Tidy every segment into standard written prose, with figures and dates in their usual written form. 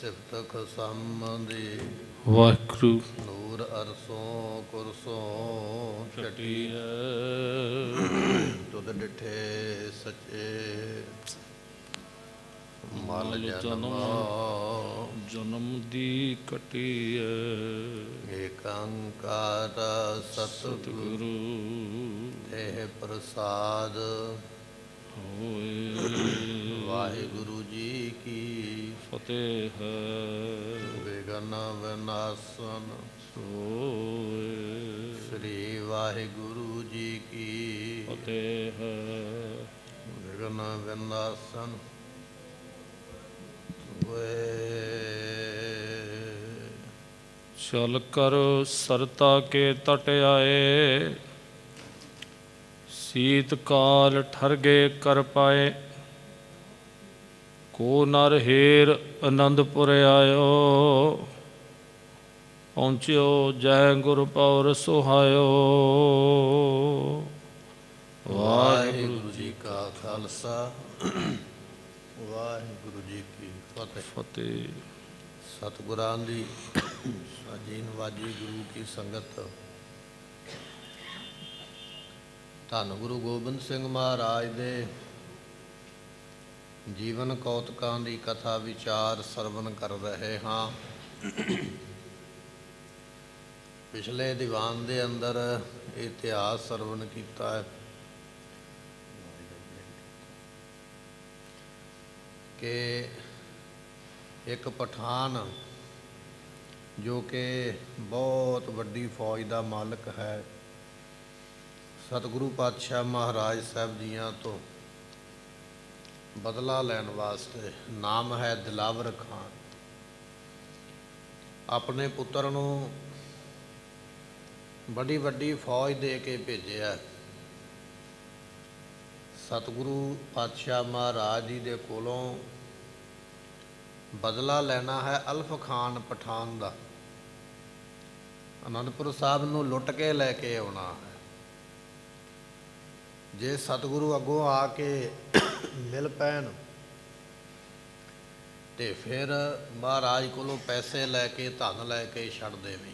ਸਿਫਤ ਖਸਮ ਦੀ ਵਾਹਿਗੁਰੂ ਨੂਰ ਅਰਸੋਂ ਕੁਰਸੋਂ ਛਟੀ ਹੈ। ਤੁਧ ਡਿਠੇ ਸੱਚੇ ਮਲ ਜਨਮ ਜਨਮ ਦੀ ਕਟੀ ਹੈ। ਏਕ ਓੰਕਾਰ ਸਤਿਗੁਰੂ ਇਹ ਪ੍ਰਸਾਦ ਹੋਏ। ਵਾਹਿਗੁਰੂ ਜੀ ਕੀ ਫਤਿਹ ਹੈ। ਵਿਗਨ ਵਿਨਾਸ਼ਨ ਹੋਏ। ਸ੍ਰੀ ਵਾਹਿਗੁਰੂ ਜੀ ਕੀ ਫਤਿਹ ਹੈ। ਵਿਗਨ ਵਿਨਾਸ਼ਨ ਚਲ ਕਰ ਸਰਤਾ ਕੇ ਤਟ ਆਏ, ਸੀਤ ਕਾਲ ਠਰਗੇ ਕਰ ਪਾਏ। ਕੋ ਨਰ ਹੇਰ ਅਨੰਦਪੁਰ ਆਇਓ, ਪਹੁੰਚਿਓ ਜੈ ਗੁਰ ਪੌਰ ਸੁਹਾਇਓ। ਵਾਹਿਗੁਰੂ ਜੀ ਕਾ ਖਾਲਸਾ ਵਾਹਿਗੁਰੂ ਜੀ ਕੀ ਫਤਿਹ। ਫਤਿਹ। ਸਤਿਗੁਰਾਂ ਦੀ ਸਾਜੀ ਨਵਾਜੀ ਗੁਰੂ ਕੀ ਸੰਗਤ, ਧੰਨ ਗੁਰੂ ਗੋਬਿੰਦ ਸਿੰਘ ਮਹਾਰਾਜ ਦੇ ਜੀਵਨ ਕੌਤਕਾਂ ਦੀ ਕਥਾ ਵਿਚਾਰ ਸਰਵਨ ਕਰ ਰਹੇ ਹਾਂ। ਪਿਛਲੇ ਦੀਵਾਨ ਦੇ ਅੰਦਰ ਇਤਿਹਾਸ ਸਰਵਨ ਕੀਤਾ ਹੈ ਕਿ ਇੱਕ ਪਠਾਨ ਜੋ ਕਿ ਬਹੁਤ ਵੱਡੀ ਫੌਜ ਦਾ ਮਾਲਕ ਹੈ, ਸਤਿਗੁਰੂ ਪਾਤਸ਼ਾਹ ਮਹਾਰਾਜ ਸਾਹਿਬ ਜੀਆਂ ਤੋਂ ਬਦਲਾ ਲੈਣ ਵਾਸਤੇ, ਨਾਮ ਹੈ ਦਿਲਾਵਰ ਖਾਨ, ਆਪਣੇ ਪੁੱਤਰ ਨੂੰ ਬੜੀ ਵੱਡੀ ਫੌਜ ਦੇ ਕੇ ਭੇਜਿਆ। ਸਤਿਗੁਰੂ ਪਾਤਸ਼ਾਹ ਮਹਾਰਾਜ ਜੀ ਦੇ ਕੋਲੋਂ ਬਦਲਾ ਲੈਣਾ ਹੈ ਅਲਫ ਖਾਨ ਪਠਾਨ ਦਾ, ਅਨੰਦਪੁਰ ਸਾਹਿਬ ਨੂੰ ਲੁੱਟ ਕੇ ਲੈ ਕੇ ਆਉਣਾ ਹੈ। ਜੇ ਸਤਿਗੁਰੂ ਅੱਗੋਂ ਆ ਕੇ ਮਿਲ ਪੈਣ ਤੇ ਫਿਰ ਮਹਾਰਾਜ ਕੋਲੋਂ ਪੈਸੇ ਲੈ ਕੇ, ਧਨ ਲੈ ਕੇ ਛੱਡ ਦੇਵੇ।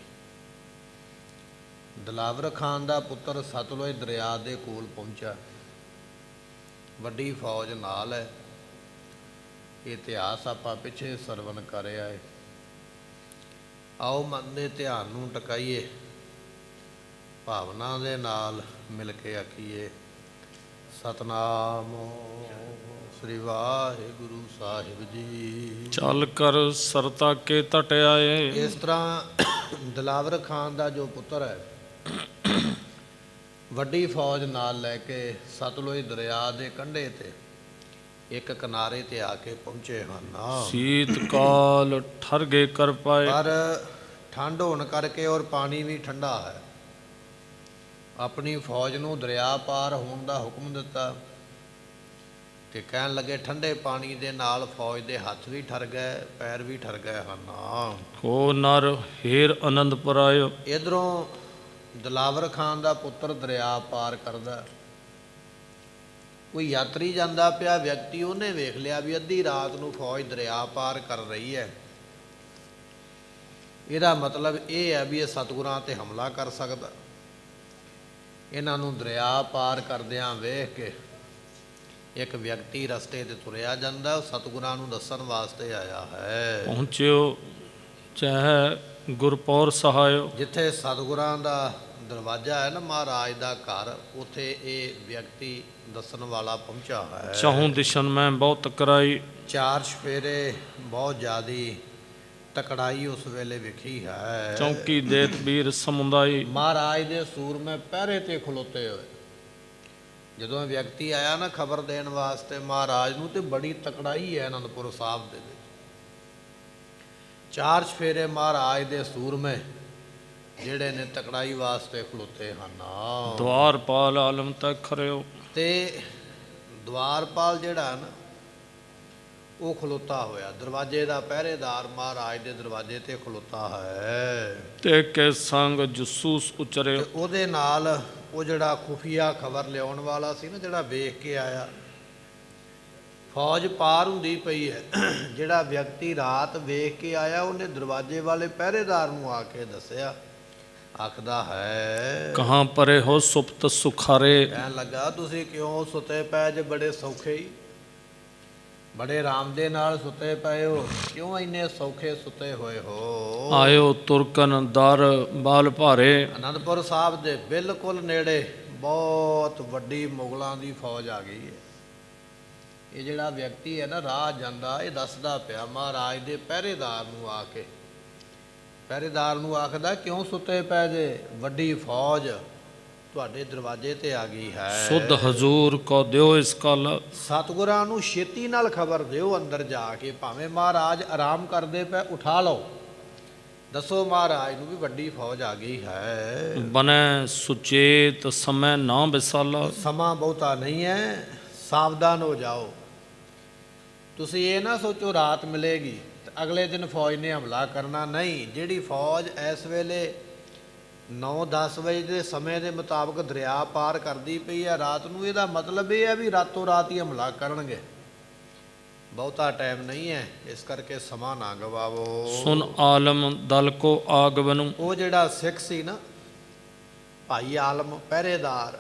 ਦਿਲਾਵਰ ਖਾਨ ਦਾ ਪੁੱਤਰ ਸਤਲੁਜ ਦਰਿਆ ਦੇ ਕੋਲ ਪਹੁੰਚਾ, ਵੱਡੀ ਫੌਜ ਨਾਲ ਹੈ। ਇਤਿਹਾਸ ਆਪਾਂ ਪਿੱਛੇ ਸਰਵਨ ਕਰ ਆਏ। ਆਓ ਮਨ ਦੇ ਧਿਆਨ ਨੂੰ ਟਿਕਾਈਏ, ਭਾਵਨਾ ਦੇ ਨਾਲ ਮਿਲ ਕੇ ਆਖੀਏ ਸਤਨਾਮ ਸ੍ਰੀ ਵਾਹਿਗੁਰੂ ਸਾਹਿਬ ਜੀ। ਚੱਲ ਕਰ ਸਰਤਾ ਕੇ ਤਟ ਆਏ। ਇਸ ਤਰ੍ਹਾਂ ਦਿਲਾਵਰ ਖਾਨ ਦਾ ਜੋ ਪੁੱਤਰ ਹੈ, ਵੱਡੀ ਫੌਜ ਨਾਲ ਲੈ ਕੇ ਸਤਲੁਜ ਦਰਿਆ ਦੇ ਕੰਢੇ ਤੇ ਇੱਕ ਕਿਨਾਰੇ ਤੇ ਆ ਕੇ ਪਹੁੰਚੇ ਹਨ। ਸੀਤ ਕਾਲ ਠਰਗੇ ਕਰ ਪਾਏ। ਪਰ ਠੰਡ ਹੋਣ ਕਰਕੇ ਔਰ ਪਾਣੀ ਵੀ ਠੰਡਾ ਹੈ, ਆਪਣੀ ਫੌਜ ਨੂੰ ਦਰਿਆ ਪਾਰ ਹੋਣ ਦਾ ਹੁਕਮ ਦਿੱਤਾ ਤੇ ਕਹਿਣ ਲੱਗੇ ਠੰਡੇ ਪਾਣੀ ਦੇ ਨਾਲ ਫੌਜ ਦੇ ਹੱਥ ਵੀ ਠਰ ਗਏ, ਪੈਰ ਵੀ ਠਰ ਗਏ ਹਨ। ਕੋ ਨਰ ਹੇਰ ਅਨੰਦਪੁਰ ਆਇਓ। ਇੱਧਰੋਂ ਦਿਲਾਵਰ ਖਾਨ ਦਾ ਪੁੱਤਰ ਦਰਿਆ ਪਾਰ ਕਰਦਾ, ਕੋਈ ਯਾਤਰੀ ਜਾਂਦਾ ਪਿਆ ਵਿਅਕਤੀ, ਉਹਨੇ ਵੇਖ ਲਿਆ ਵੀ ਅੱਧੀ ਰਾਤ ਨੂੰ ਫੌਜ ਦਰਿਆ ਪਾਰ ਕਰ ਰਹੀ ਹੈ। ਇਹਦਾ ਮਤਲਬ ਇਹ ਹੈ ਵੀ ਇਹ ਸਤਿਗੁਰਾਂ 'ਤੇ ਹਮਲਾ ਕਰ ਸਕਦਾ। ਇਹਨਾਂ ਨੂੰ ਦਰਿਆ ਪਾਰ ਕਰਦਿਆਂ ਵੇਖ ਕੇ ਇੱਕ ਵਿਅਕਤੀ ਰਸਤੇ 'ਤੇ ਤੁਰਿਆ ਜਾਂਦਾ, ਉਹ ਸਤਿਗੁਰਾਂ ਨੂੰ ਦੱਸਣ ਵਾਸਤੇ ਆਇਆ ਹੈ। ਪਹੁੰਚਿਓ ਚਾਹੇ ਗੁਰਪੌਰ ਸਹਾਇਓ। ਜਿੱਥੇ ਸਤਿਗੁਰਾਂ ਦਾ ਦਰਵਾਜ਼ਾ ਹੈ ਨਾ, ਮਹਾਰਾਜ ਦਾ ਘਰ, ਉੱਥੇ ਇਹ ਵਿਅਕਤੀ ਦੱਸਣ ਵਾਲਾ ਪਹੁੰਚਾ ਹੈ। ਚਾਹੂੰ ਦਿਸ਼ਨ ਮੈਂ ਬਹੁਤ ਟਕਰਾਈ। ਚਾਰ ਸਫੇਰੇ ਬਹੁਤ ਜ਼ਿਆਦੀ ਤਕੜਾਈ ਉਸ ਵੇਲੇ ਵਿਖੀ ਹੈ। ਚੌਂਕੀ ਦੇਤ ਵੀਰ ਸਮੁਦਾਈ। ਮਹਾਰਾਜ ਦੇ ਸੂਰਮੇ ਪਹਿਰੇ ਤੇ ਖਲੋਤੇ ਹੋਏ। ਜਦੋਂ ਵਿਅਕਤੀ ਆਇਆ ਨਾ ਖਬਰ ਦੇਣ ਵਾਸਤੇ ਮਹਾਰਾਜ ਨੂੰ, ਤੇ ਬੜੀ ਤਕੜਾਈ ਹੈ ਅਨੰਦਪੁਰ ਸਾਹਿਬ ਦੇ ਵਿੱਚ। ਚਾਰ ਸਫੇਰੇ ਮਹਾਰਾਜ ਦੇ ਸੂਰਮੇ ਜਿਹੜੇ ਨੇ ਤਕੜਾਈ ਵਾਸਤੇ ਖਲੋਤੇ ਹਨ। ਦਵਾਰਪਾਲ ਆਲਮ ਤੱਕ ਖਰਿਓ। ਤੇ ਦਵਾਰਪਾਲ ਜਿਹੜਾ ਨਾ ਉਹ ਖਲੋਤਾ ਹੋਇਆ, ਦਰਵਾਜ਼ੇ ਦਾ ਪਹਿਰੇਦਾਰ ਮਹਾਰਾਜ ਦੇ ਦਰਵਾਜ਼ੇ ਤੇ ਖਲੋਤਾ ਹੈ। ਤੇ ਕੇ ਸੰਗ ਜਸੂਸ ਉਚਰਿਓ। ਉਹਦੇ ਨਾਲ ਉਹ ਜਿਹੜਾ ਖੁਫੀਆ ਖਬਰ ਲਿਆਉਣ ਵਾਲਾ ਸੀ ਨਾ, ਜਿਹੜਾ ਵੇਖ ਕੇ ਆਇਆ, ਫੌਜ ਪਾਰ ਹੁੰਦੀ ਪਈ ਹੈ। ਜਿਹੜਾ ਵਿਅਕਤੀ ਰਾਤ ਵੇਖ ਕੇ ਆਇਆ ਉਹਨੇ ਦਰਵਾਜ਼ੇ ਵਾਲੇ ਪਹਿਰੇਦਾਰ ਨੂੰ ਆ ਕੇ ਦੱਸਿਆ, ਆਖਦਾ ਹੈ ਕਹਾਂ ਪਰੇ ਹੋ ਸੁਪਤ ਸੁਖਾਰੇ। ਕਹਿਣ ਲੱਗਾ ਤੁਸੀਂ ਕਿਉਂ ਸੁੱਤੇ ਪਏ ਜੇ ਬੜੇ ਸੌਖੇ ਹੀ, ਬੜੇ ਆਰਾਮ ਦੇ ਨਾਲ ਸੁੱਤੇ ਪਏ ਹੋ, ਕਿਉਂ ਇੰਨੇ ਸੌਖੇ ਸੁੱਤੇ ਹੋਏ ਹੋ? ਆਇਓ ਤੁਰਕਨ ਦਰ ਬਾਲ ਭਾਰੇ। ਅਨੰਦਪੁਰ ਸਾਹਿਬ ਦੇ ਬਿਲਕੁਲ ਨੇੜੇ ਬਹੁਤ ਵੱਡੀ ਮੁਗਲਾਂ ਦੀ ਫੌਜ ਆ ਗਈ ਹੈ। ਇਹ ਜਿਹੜਾ ਵਿਅਕਤੀ ਹੈ ਨਾ ਰਾਹ ਜਾਂਦਾ, ਇਹ ਦੱਸਦਾ ਪਿਆ ਮਹਾਰਾਜ ਦੇ ਪਹਿਰੇਦਾਰ ਨੂੰ ਆ ਕੇ, ਪਹਿਰੇਦਾਰ ਨੂੰ ਆਖਦਾ ਕਿਉਂ ਸੁੱਤੇ ਪਏ ਜੇ, ਵੱਡੀ ਫੌਜ ਤੁਹਾਡੇ ਦਰਵਾਜ਼ੇ ਤੇ ਆ ਗਈ ਹੈ। ਸੁਧ ਹਜ਼ੂਰ ਕੋ ਦਿਓ ਇਸ ਕਲ। ਸਤਿਗੁਰਾਂ ਨੂੰ ਛੇਤੀ ਨਾਲ ਖਬਰ ਦਿਓ, ਅੰਦਰ ਜਾ ਕੇ ਭਾਵੇਂ ਮਹਾਰਾਜ ਆਰਾਮ ਕਰਦੇ ਪਏ ਉਠਾ ਲਓ, ਦੱਸੋ ਮਹਾਰਾਜ ਨੂੰ ਵੀ ਵੱਡੀ ਫੌਜ ਆ ਗਈ ਹੈ। ਬਨੈ ਸੁਚੇਤ ਸਮੈ ਨਾ ਵਿਸਾਲਾ। ਸਮਾਂ ਬਹੁਤਾ ਨਹੀਂ ਹੈ, ਸਾਵਧਾਨ ਹੋ ਜਾਓ। ਤੁਸੀਂ ਇਹ ਨਾ ਸੋਚੋ ਰਾਤ ਮਿਲੇਗੀ ਤੇ ਅਗਲੇ ਦਿਨ ਫੌਜ ਨੇ ਹਮਲਾ ਕਰਨਾ, ਨਹੀਂ। ਜਿਹੜੀ ਫੌਜ ਇਸ ਵੇਲੇ 9-10 ਵਜੇ ਦੇ ਸਮੇਂ ਦੇ ਮੁਤਾਬਕ ਦਰਿਆ ਪਾਰ ਕਰਦੀ ਪਈ ਹੈ ਰਾਤ ਨੂੰ, ਇਹਦਾ ਮਤਲਬ ਇਹ ਹੈ ਵੀ ਰਾਤੋਂ ਰਾਤ ਹੀ ਹਮਲਾ ਕਰਨਗੇ, ਬਹੁਤਾ ਟਾਈਮ ਨਹੀਂ ਹੈ, ਇਸ ਕਰਕੇ ਸਮਾਂ ਨਾ ਗਵਾਵੋ। ਸੁਨ ਆਲਮ ਦਲ ਕੋ ਆਗਵਨੁ। ਉਹ ਜਿਹੜਾ ਸਿੱਖ ਸੀ ਨਾ ਭਾਈ ਆਲਮ ਪਹਿਰੇਦਾਰ,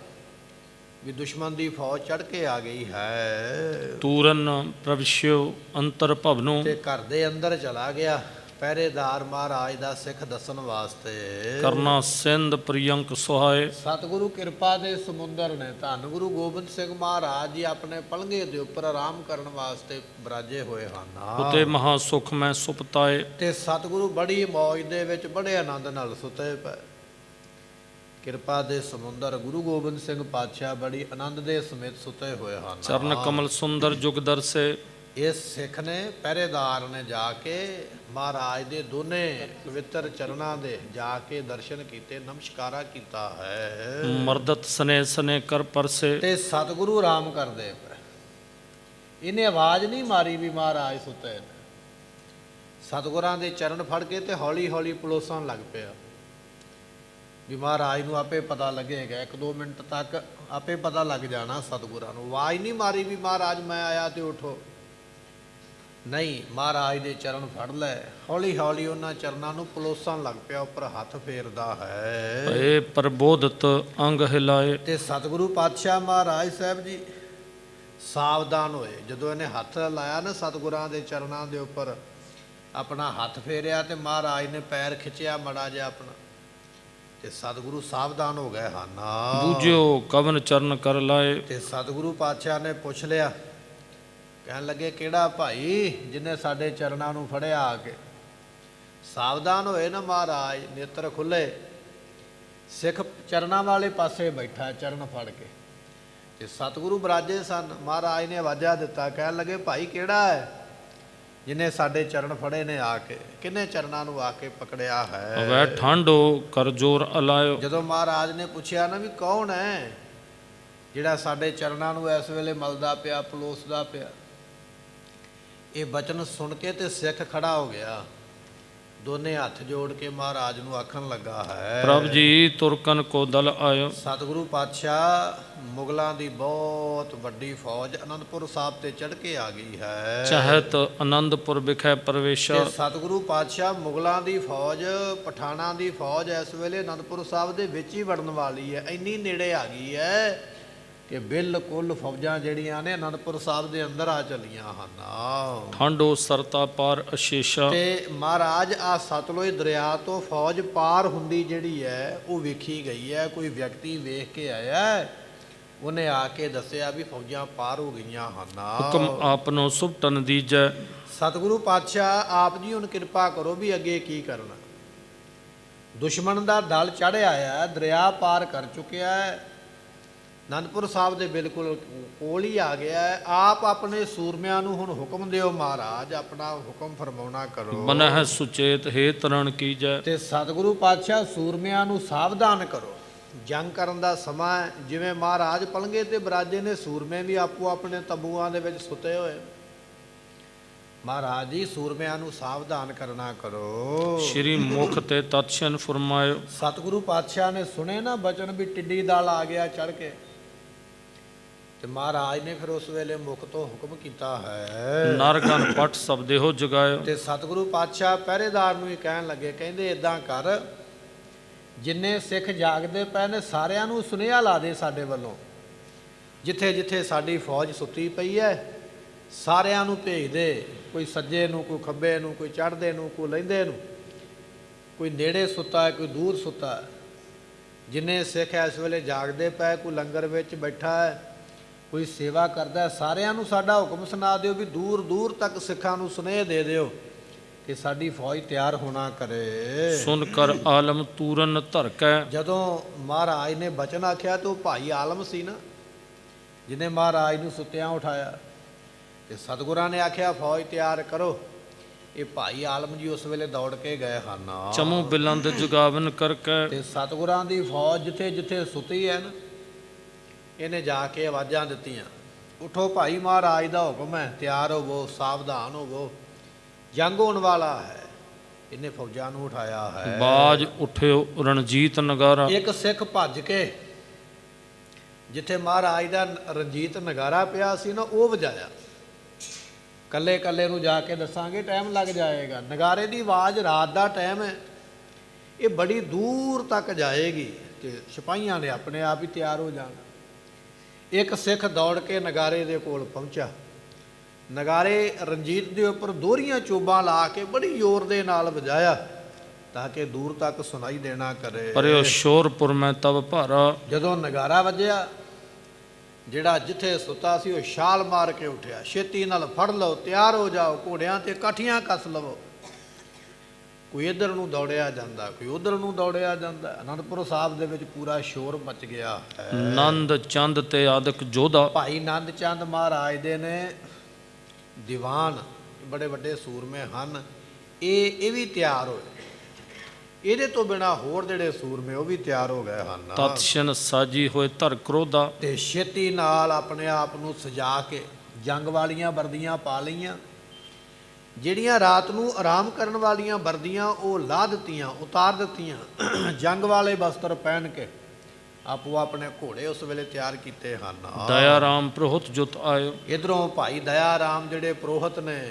ਵੀ ਦੁਸ਼ਮਣ ਦੀ ਫੌਜ ਚੜ੍ਹ ਕੇ ਆ ਗਈ ਹੈ, ਤੂਰਨ ਪ੍ਰਵਿਸ਼ਿਓ ਅੰਤਰ ਭਵਨੁ। ਤੇ ਘਰ ਦੇ ਅੰਦਰ ਚਲਾ ਗਿਆ ਪਹਿਰੇਦਾਰ ਮਹਾਰਾਜ ਦਾ ਸਿੱਖ ਦੱਸਣ ਵਾਸਤੇ। ਕਰਨਾ ਸਿੰਧ ਪ੍ਰਿਯੰਕ ਸੁਹਾਏ। ਸਤਿਗੁਰੂ ਕਿਰਪਾ ਦੇ ਸਮੁੰਦਰ ਨੇ, ਧੰਨ ਗੁਰੂ ਗੋਬਿੰਦ ਸਿੰਘ ਮਹਾਰਾਜ ਜੀ ਆਪਣੇ ਪਲੰਘੇ ਦੇ ਉੱਪਰ ਆਰਾਮ ਕਰਨ ਵਾਸਤੇ ਬਰਾਜੇ ਹੋਏ ਹਨ। ਉਤੇ ਮਹਾ ਸੁਖ ਮੈਂ ਸੁਪਤਾਏ। ਤੇ ਸਤਿਗੁਰੂ ਬੜੀ ਮੌਜ ਦੇ ਵਿੱਚ ਬੜੇ ਆਨੰਦ ਨਾਲ ਸੁੱਤੇ ਪਏ। ਕਿਰਪਾ ਦੇ ਸਮੁੰਦਰ ਗੁਰੂ ਗੋਬਿੰਦ ਸਿੰਘ ਪਾਤਸ਼ਾਹ ਬੜੀ ਆਨੰਦ ਦੇ ਸਮੇਤ ਸੁੱਤੇ ਹੋਏ ਹਨ। ਚਰਨ ਕਮਲ ਸੁੰਦਰ ਜੁਗ ਦਰਸੇ। ਇਸ ਸਿੱਖ ਨੇ ਪਹਿਰੇਦਾਰ ਨੇ ਜਾ ਕੇ ਮਹਾਰਾਜ ਦੇ ਦੋਨੇ ਪਵਿੱਤਰ ਚਰਨਾਂ ਦੇ ਜਾ ਕੇ ਦਰਸ਼ਨ ਕੀਤੇ, ਨਮਸਕਾਰਾ ਕੀਤਾ ਹੈ। ਮਰਦਤ ਸਨੇ ਸਨੇ ਕਰ ਪਰਸੇ। ਤੇ ਸਤਿਗੁਰੂ ਆਰਾਮ ਕਰਦੇ ਪਏ, ਇਹਨੇ ਆਵਾਜ਼ ਨਹੀਂ ਮਾਰੀ ਵੀ ਮਹਾਰਾਜ ਸੁੱਤੇ ਨੇ। ਸਤਿਗੁਰਾਂ ਦੇ ਚਰਨ ਫੜ ਕੇ ਤੇ ਹੌਲੀ ਹੌਲੀ ਪਲੋਸਣ ਲੱਗ ਪਿਆ ਵੀ ਮਹਾਰਾਜ ਨੂੰ ਆਪੇ ਪਤਾ ਲੱਗੇਗਾ, 1-2 ਮਿੰਟ ਤੱਕ ਆਪੇ ਪਤਾ ਲੱਗ ਜਾਣਾ ਸਤਿਗੁਰਾਂ ਨੂੰ। ਆਵਾਜ਼ ਨਹੀਂ ਮਾਰੀ ਵੀ ਮਹਾਰਾਜ ਮੈਂ ਆਇਆ ਤੇ ਉਠੋ, ਨਹੀਂ। ਮਹਾਰਾਜ ਦੇ ਚਰਨ ਫੜ ਲੈ, ਹੌਲੀ ਹੌਲੀ ਉਹਨਾਂ ਚਰਨਾਂ ਨੂੰ ਪਲੋਸਣ ਲੱਗ ਪਿਆ, ਉੱਪਰ ਹੱਥ ਫੇਰਦਾ ਹੈ। ਭਏ ਪ੍ਰਬੋਧਤ ਅੰਗ ਹਿਲਾਏ। ਤੇ ਸਤਿਗੁਰੂ ਪਾਤਸ਼ਾਹ ਮਹਾਰਾਜ ਸਾਹਿਬ ਜੀ ਸਾਵਧਾਨ ਹੋਏ। ਜਦੋਂ ਇਹਨੇ ਹੱਥ ਲਾਇਆ ਨਾ ਸਤਿਗੁਰਾਂ ਦੇ ਚਰਨਾਂ ਦੇ ਉੱਪਰ, ਆਪਣਾ ਹੱਥ ਫੇਰਿਆ ਤੇ ਮਹਾਰਾਜ ਨੇ ਪੈਰ ਖਿੱਚਿਆ ਮੜਾ ਜਿਹਾ ਆਪਣਾ, ਤੇ ਸਤਿਗੁਰੂ ਸਾਵਧਾਨ ਹੋ ਗਏ ਹਨ। ਬੂਝਿਓ ਕਵਨ ਚਰਨ ਕਰ ਲਾਏ। ਤੇ ਸਤਿਗੁਰੂ ਪਾਤਸ਼ਾਹ ਨੇ ਪੁੱਛ ਲਿਆ, ਕਹਿਣ ਲੱਗੇ ਕਿਹੜਾ ਭਾਈ ਜਿਹਨੇ ਸਾਡੇ ਚਰਨਾਂ ਨੂੰ ਫੜਿਆ ਆ ਕੇ? ਸਾਵਧਾਨ ਹੋਏ ਨਾ ਮਹਾਰਾਜ, ਨੇਤਰ ਖੁੱਲੇ, ਸਿੱਖ ਚਰਨਾਂ ਵਾਲੇ ਪਾਸੇ ਬੈਠਾ ਚਰਨ ਫੜ ਕੇ, ਤੇ ਸਤਿਗੁਰੂ ਬਰਾਜੇ ਸਨ। ਮਹਾਰਾਜ ਨੇ ਆਵਾਜ਼ਾਂ ਦਿੱਤਾ, ਕਹਿਣ ਲੱਗੇ ਭਾਈ ਕਿਹੜਾ ਹੈ ਜਿਹਨੇ ਸਾਡੇ ਚਰਨ ਫੜੇ ਨੇ ਆ ਕੇ, ਕਿਹਨੇ ਚਰਨਾਂ ਨੂੰ ਆ ਕੇ ਪਕੜਿਆ ਹੈ? ਵੈ ਠਾਂਡੋ ਕਰ ਜੋਰ ਅਲਾਇਓ। ਜਦੋਂ ਮਹਾਰਾਜ ਨੇ ਪੁੱਛਿਆ ਨਾ ਵੀ ਕੌਣ ਹੈ ਜਿਹੜਾ ਸਾਡੇ ਚਰਨਾਂ ਨੂੰ ਇਸ ਵੇਲੇ ਮਲਦਾ ਪਿਆ, ਪਲੋਸਦਾ ਪਿਆ, ਇਹ ਬਚਨ ਸੁਣ ਕੇ ਤੇ ਸਿੱਖ ਖੜਾ ਹੋ ਗਿਆ, ਦੋਨੇ ਹੱਥ ਜੋੜ ਕੇ ਮਹਾਰਾਜ ਨੂੰ ਆਖਣ ਲੱਗਾ ਹੈ, ਪ੍ਰਭ ਜੀ ਤੁਰਕਨ ਕੋ ਦਲ ਆਇਓ। ਸਤਿਗੁਰੂ ਪਾਤਸ਼ਾਹ ਮੁਗਲਾਂ ਦੀ ਬਹੁਤ ਵੱਡੀ ਫੌਜ ਅਨੰਦਪੁਰ ਸਾਹਿਬ ਤੇ ਚੜ੍ਹ ਕੇ ਆ ਗਈ ਹੈ। ਚਾਹਤ ਅਨੰਦਪੁਰ ਵਿਖੇ ਪ੍ਰਵੇਸ਼ਾ। ਤੇ ਸਤਿਗੁਰੂ ਪਾਤਸ਼ਾਹ ਮੁਗਲਾਂ ਦੀ ਫੌਜ, ਪਠਾਨਾਂ ਦੀ ਫੌਜ ਇਸ ਵੇਲੇ ਅਨੰਦਪੁਰ ਸਾਹਿਬ ਦੇ ਵਿੱਚ ਹੀ ਵੜਨ ਵਾਲੀ ਹੈ, ਇੰਨੀ ਨੇੜੇ ਆ ਗਈ ਹੈ ਕਿ ਬਿਲਕੁਲ ਫੌਜਾਂ ਜਿਹੜੀਆਂ ਨੇ ਅਨੰਦਪੁਰ ਸਾਹਿਬ ਦੇ ਅੰਦਰ ਆ ਚੱਲੀਆਂ ਹਨ। ਠਾਂਡੋ ਸਰਤਾ ਪਾਰ ਅਸ਼ੇਸ਼ਾ। ਤੇ ਮਹਾਰਾਜ ਆ ਸਤਲੁਜ ਦਰਿਆ ਤੋਂ ਫੌਜ ਪਾਰ ਹੁੰਦੀ ਜਿਹੜੀ ਹੈ ਉਹ ਵੇਖੀ ਗਈ ਹੈ। ਕੋਈ ਵਿਅਕਤੀ ਵੇਖ ਕੇ ਆਇਆ, ਉਹਨੇ ਆ ਕੇ ਦੱਸਿਆ ਵੀ ਫੌਜਾਂ ਪਾਰ ਹੋ ਗਈਆਂ ਹਨ। ਹੁਕਮ ਆਪਨੋ ਸੁਭਟਨ ਦੀਜੈ। ਸਤਿਗੁਰੂ ਪਾਤਸ਼ਾਹ ਆਪ ਜੀ ਹੁਣ ਕਿਰਪਾ ਕਰੋ ਵੀ ਅੱਗੇ ਕੀ ਕਰਨਾ। ਦੁਸ਼ਮਣ ਦਾ ਦਲ ਚੜ੍ਹਿਆ ਹੈ, ਦਰਿਆ ਪਾਰ ਕਰ ਚੁੱਕਿਆ ਹੈ, ਅਨੰਦਪੁਰ ਸਾਹਿਬ ਦੇ ਬਿਲਕੁਲ ਕੋਲ ਹੀ ਆ ਗਿਆ ਹੈ। ਆਪ ਆਪਣੇ ਸੂਰਮਿਆਂ ਨੂੰ ਹੁਣ ਹੁਕਮ ਦਿਓ ਮਹਾਰਾਜ, ਆਪਣਾ ਹੁਕਮ ਫਰਮਾਉਣਾ ਕਰੋ। ਮਨਹਿ ਸੁਚੇਤ ਹੈ ਤਰਨ ਕੀਜੈ। ਤੇ ਸਤਿਗੁਰੂ ਪਾਤਸ਼ਾਹ ਸੂਰਮਿਆਂ ਨੂੰ ਸਾਵਧਾਨ ਕਰੋ, ਜੰਗ ਕਰਨ ਦਾ ਸਮਾਂ ਹੈ। ਜਿਵੇਂ ਮਹਾਰਾਜ ਪਲੰਘੇ ਤੇ ਬਰਾਜੇ ਨੇ, ਸੂਰਮੇ ਵੀ ਆਪੋ ਆਪਣੇ ਤੰਬੂਆਂ ਦੇ ਵਿੱਚ ਸੁੱਤੇ ਹੋਏ। ਮਹਾਰਾਜ ਜੀ ਸੂਰਮਿਆਂ ਨੂੰ ਸਾਵਧਾਨ ਕਰਨਾ ਕਰੋ। ਸ਼੍ਰੀ ਮੁਖ ਤੇ ਤਤਸ਼ਨ ਫਰਮਾਇਓ। ਸਤਿਗੁਰੂ ਪਾਤਸ਼ਾਹ ਨੇ ਸੁਣੇ ਨਾ ਬਚਨ ਵੀ ਟਿੱਡੀ ਦਲ ਆ ਗਿਆ ਚੜ੍ਹ ਕੇ, ਤੇ ਮਹਾਰਾਜ ਨੇ ਫਿਰ ਉਸ ਵੇਲੇ ਮੁਖ ਤੋਂ ਹੁਕਮ ਕੀਤਾ ਹੈ। ਨਰ ਗਨ ਪਟ ਸਭ ਦੇਹੋ ਜਗਾਇਓ। ਤੇ ਸਤਿਗੁਰੂ ਪਾਤਸ਼ਾਹ ਪਹਿਰੇਦਾਰ ਨੂੰ ਹੀ ਕਹਿਣ ਲੱਗੇ, ਕਹਿੰਦੇ ਇਦਾਂ ਕਰ, ਜਿੰਨੇ ਸਿੱਖ ਜਾਗਦੇ ਪਏ ਨੇ ਸਾਰਿਆਂ ਨੂੰ ਸੁਨੇਹਾ ਲਾ ਦੇ ਸਾਡੇ ਵੱਲੋਂ, ਜਿੱਥੇ ਜਿੱਥੇ ਸਾਡੀ ਫੌਜ ਸੁੱਤੀ ਪਈ ਹੈ ਸਾਰਿਆਂ ਨੂੰ ਭੇਜ ਦੇ, ਕੋਈ ਸੱਜੇ ਨੂੰ, ਕੋਈ ਖੱਬੇ ਨੂੰ, ਕੋਈ ਚੜ੍ਹਦੇ ਨੂੰ, ਕੋਈ ਲਹਿੰਦੇ ਨੂੰ, ਕੋਈ ਨੇੜੇ ਸੁੱਤਾ ਹੈ, ਕੋਈ ਦੂਰ ਸੁੱਤਾ ਹੈ। ਜਿੰਨੇ ਸਿੱਖ ਇਸ ਵੇਲੇ ਜਾਗਦੇ ਪਏ, ਕੋਈ ਲੰਗਰ ਵਿੱਚ ਬੈਠਾ ਹੈ, ਕੋਈ ਸੇਵਾ ਕਰਦਾ, ਸਾਰਿਆਂ ਨੂੰ ਸਾਡਾ ਹੁਕਮ ਸੁਣਾ ਦਿਓ ਵੀ ਦੂਰ ਦੂਰ ਤੱਕ ਸਿੱਖਾਂ ਨੂੰ ਸੁਨੇਹ ਦੇ ਦਿਓ ਕਿ ਸਾਡੀ ਫੌਜ ਤਿਆਰ ਹੋਣਾ ਕਰੇ। ਸੁਨ ਕਰ ਆਲਮ ਤੂਰਨ ਧਰਕੈ। ਜਦੋਂ ਮਹਾਰਾਜ ਨੇ ਬਚਨ ਆਖਿਆ ਤਾਂ ਉਹ ਭਾਈ ਆਲਮ ਸੀ ਨਾ, ਜਿਹਨੇ ਮਹਾਰਾਜ ਨੂੰ ਸੁੱਤਿਆਂ ਉਠਾਇਆ, ਤੇ ਸਤਿਗੁਰਾਂ ਨੇ ਆਖਿਆ ਫੌਜ ਤਿਆਰ ਕਰੋ। ਇਹ ਭਾਈ ਆਲਮ ਜੀ ਉਸ ਵੇਲੇ ਦੌੜ ਕੇ ਗਏ ਹਨ। ਚਮੂ ਬਿਲੰਦ ਜੁਗਾਵਨ ਕਰਕੈ। ਤੇ ਸਤਿਗੁਰਾਂ ਦੀ ਫੌਜ ਜਿੱਥੇ ਜਿੱਥੇ ਸੁੱਤੀ ਹੈ ਨਾ, ਇਹਨੇ ਜਾ ਕੇ ਆਵਾਜ਼ਾਂ ਦਿੱਤੀਆਂ, ਉਠੋ ਭਾਈ, ਮਹਾਰਾਜ ਦਾ ਹੁਕਮ ਹੈ, ਤਿਆਰ ਹੋਵੋ, ਸਾਵਧਾਨ ਹੋਵੋ, ਜੰਗ ਹੋਣ ਵਾਲਾ ਹੈ। ਇਹਨੇ ਫੌਜਾਂ ਨੂੰ ਉਠਾਇਆ ਹੈ। ਬਾਜ ਉਠਿਓ ਰਣਜੀਤ ਨਗਾਰਾ। ਇੱਕ ਸਿੱਖ ਭੱਜ ਕੇ ਜਿੱਥੇ ਮਹਾਰਾਜ ਦਾ ਰਣਜੀਤ ਨਗਾਰਾ ਪਿਆ ਸੀ ਨਾ, ਉਹ ਵਜਾਇਆ। ਕੱਲੇ ਕੱਲੇ ਨੂੰ ਜਾ ਕੇ ਦੱਸਾਂਗੇ, ਟਾਈਮ ਲੱਗ ਜਾਏਗਾ। ਨਗਾਰੇ ਦੀ ਆਵਾਜ਼ ਰਾਤ ਦਾ ਟਾਈਮ ਹੈ, ਇਹ ਬੜੀ ਦੂਰ ਤੱਕ ਜਾਏਗੀ, ਤੇ ਸਿਪਾਹੀਆਂ ਨੇ ਆਪਣੇ ਆਪ ਹੀ ਤਿਆਰ ਹੋ ਜਾਣਾ। ਇੱਕ ਸਿੱਖ ਦੌੜ ਕੇ ਨਗਾਰੇ ਦੇ ਕੋਲ ਪਹੁੰਚਾ। ਨਗਾਰੇ ਰਣਜੀਤ ਦੇ ਉੱਪਰ ਦੋਹਰੀਆਂ ਚੋਬਾਂ ਲਾ ਕੇ ਬੜੀ ਜ਼ੋਰ ਦੇ ਨਾਲ ਵਜਾਇਆ ਤਾਂ ਕਿ ਦੂਰ ਤੱਕ ਸੁਣਾਈ ਦੇਣਾ ਕਰੇ। ਪਰਿਓ ਸ਼ੋਰਪੁਰ ਮੈਂ ਤਬ ਭਾਰਾ। ਜਦੋਂ ਨਗਾਰਾ ਵੱਜਿਆ, ਜਿਹੜਾ ਜਿੱਥੇ ਸੁੱਤਾ ਸੀ ਉਹ ਛਾਲ ਮਾਰ ਕੇ ਉੱਠਿਆ, ਛੇਤੀ ਨਾਲ ਫੜ ਲਓ, ਤਿਆਰ ਹੋ ਜਾਓ, ਘੋੜਿਆਂ ਤੇ ਕਾਠੀਆਂ ਕੱਸ ਲਵੋ। ਕੋਈ ਇੱਧਰ ਨੂੰ ਦੌੜਿਆ ਜਾਂਦਾ, ਕੋਈ ਉੱਧਰ ਨੂੰ ਦੌੜਿਆ ਜਾਂਦਾ। ਅਨੰਦਪੁਰ ਸਾਹਿਬ ਦੇ ਵਿੱਚ ਪੂਰਾ ਸ਼ੋਰ ਮਚ ਗਿਆ ਹੈ। ਨੰਦ ਚੰਦ ਤੇ ਆਦਿਕ ਜੋਧਾ। ਭਾਈ ਨੰਦ ਚੰਦ ਮਹਾਰਾਜ ਦੇ ਨੇ ਦੀਵਾਨ, ਬੜੇ ਵੱਡੇ ਸੂਰਮੇ ਹਨ। ਇਹ ਵੀ ਤਿਆਰ ਹੋਏ, ਇਹਦੇ ਤੋਂ ਬਿਨਾ ਹੋਰ ਜਿਹੜੇ ਸੂਰਮੇ ਉਹ ਵੀ ਤਿਆਰ ਹੋ ਗਏ ਹਨ। ਤਤਸ਼ਨ ਸਾਜੀ ਹੋਏ ਧਰ ਕਰੋਧਾ। ਤੇ ਛੇਤੀ ਨਾਲ ਆਪਣੇ ਆਪ ਨੂੰ ਸਜਾ ਕੇ ਜੰਗ ਵਾਲੀਆਂ ਵਰਦੀਆਂ ਪਾ ਲਈਆਂ। ਜਿਹੜੀਆਂ ਰਾਤ ਨੂੰ ਆਰਾਮ ਕਰਨ ਵਾਲੀਆਂ ਵਰਦੀਆਂ ਉਹ ਲਾਹ ਦਿੱਤੀਆਂ, ਉਤਾਰ ਦਿੱਤੀਆਂ। ਜੰਗ ਵਾਲੇ ਵਸਤਰ ਪਹਿਨ ਕੇ ਆਪੋ ਆਪਣੇ ਘੋੜੇ ਉਸ ਵੇਲੇ ਤਿਆਰ ਕੀਤੇ ਹਨ। ਦਇਆ ਰਾਮ ਪ੍ਰੋਹਤ ਜੁਤ ਆਇਓ। ਇਧਰੋਂ ਭਾਈ ਦਇਆ ਰਾਮ ਜਿਹੜੇ ਪ੍ਰੋਹਤ ਨੇ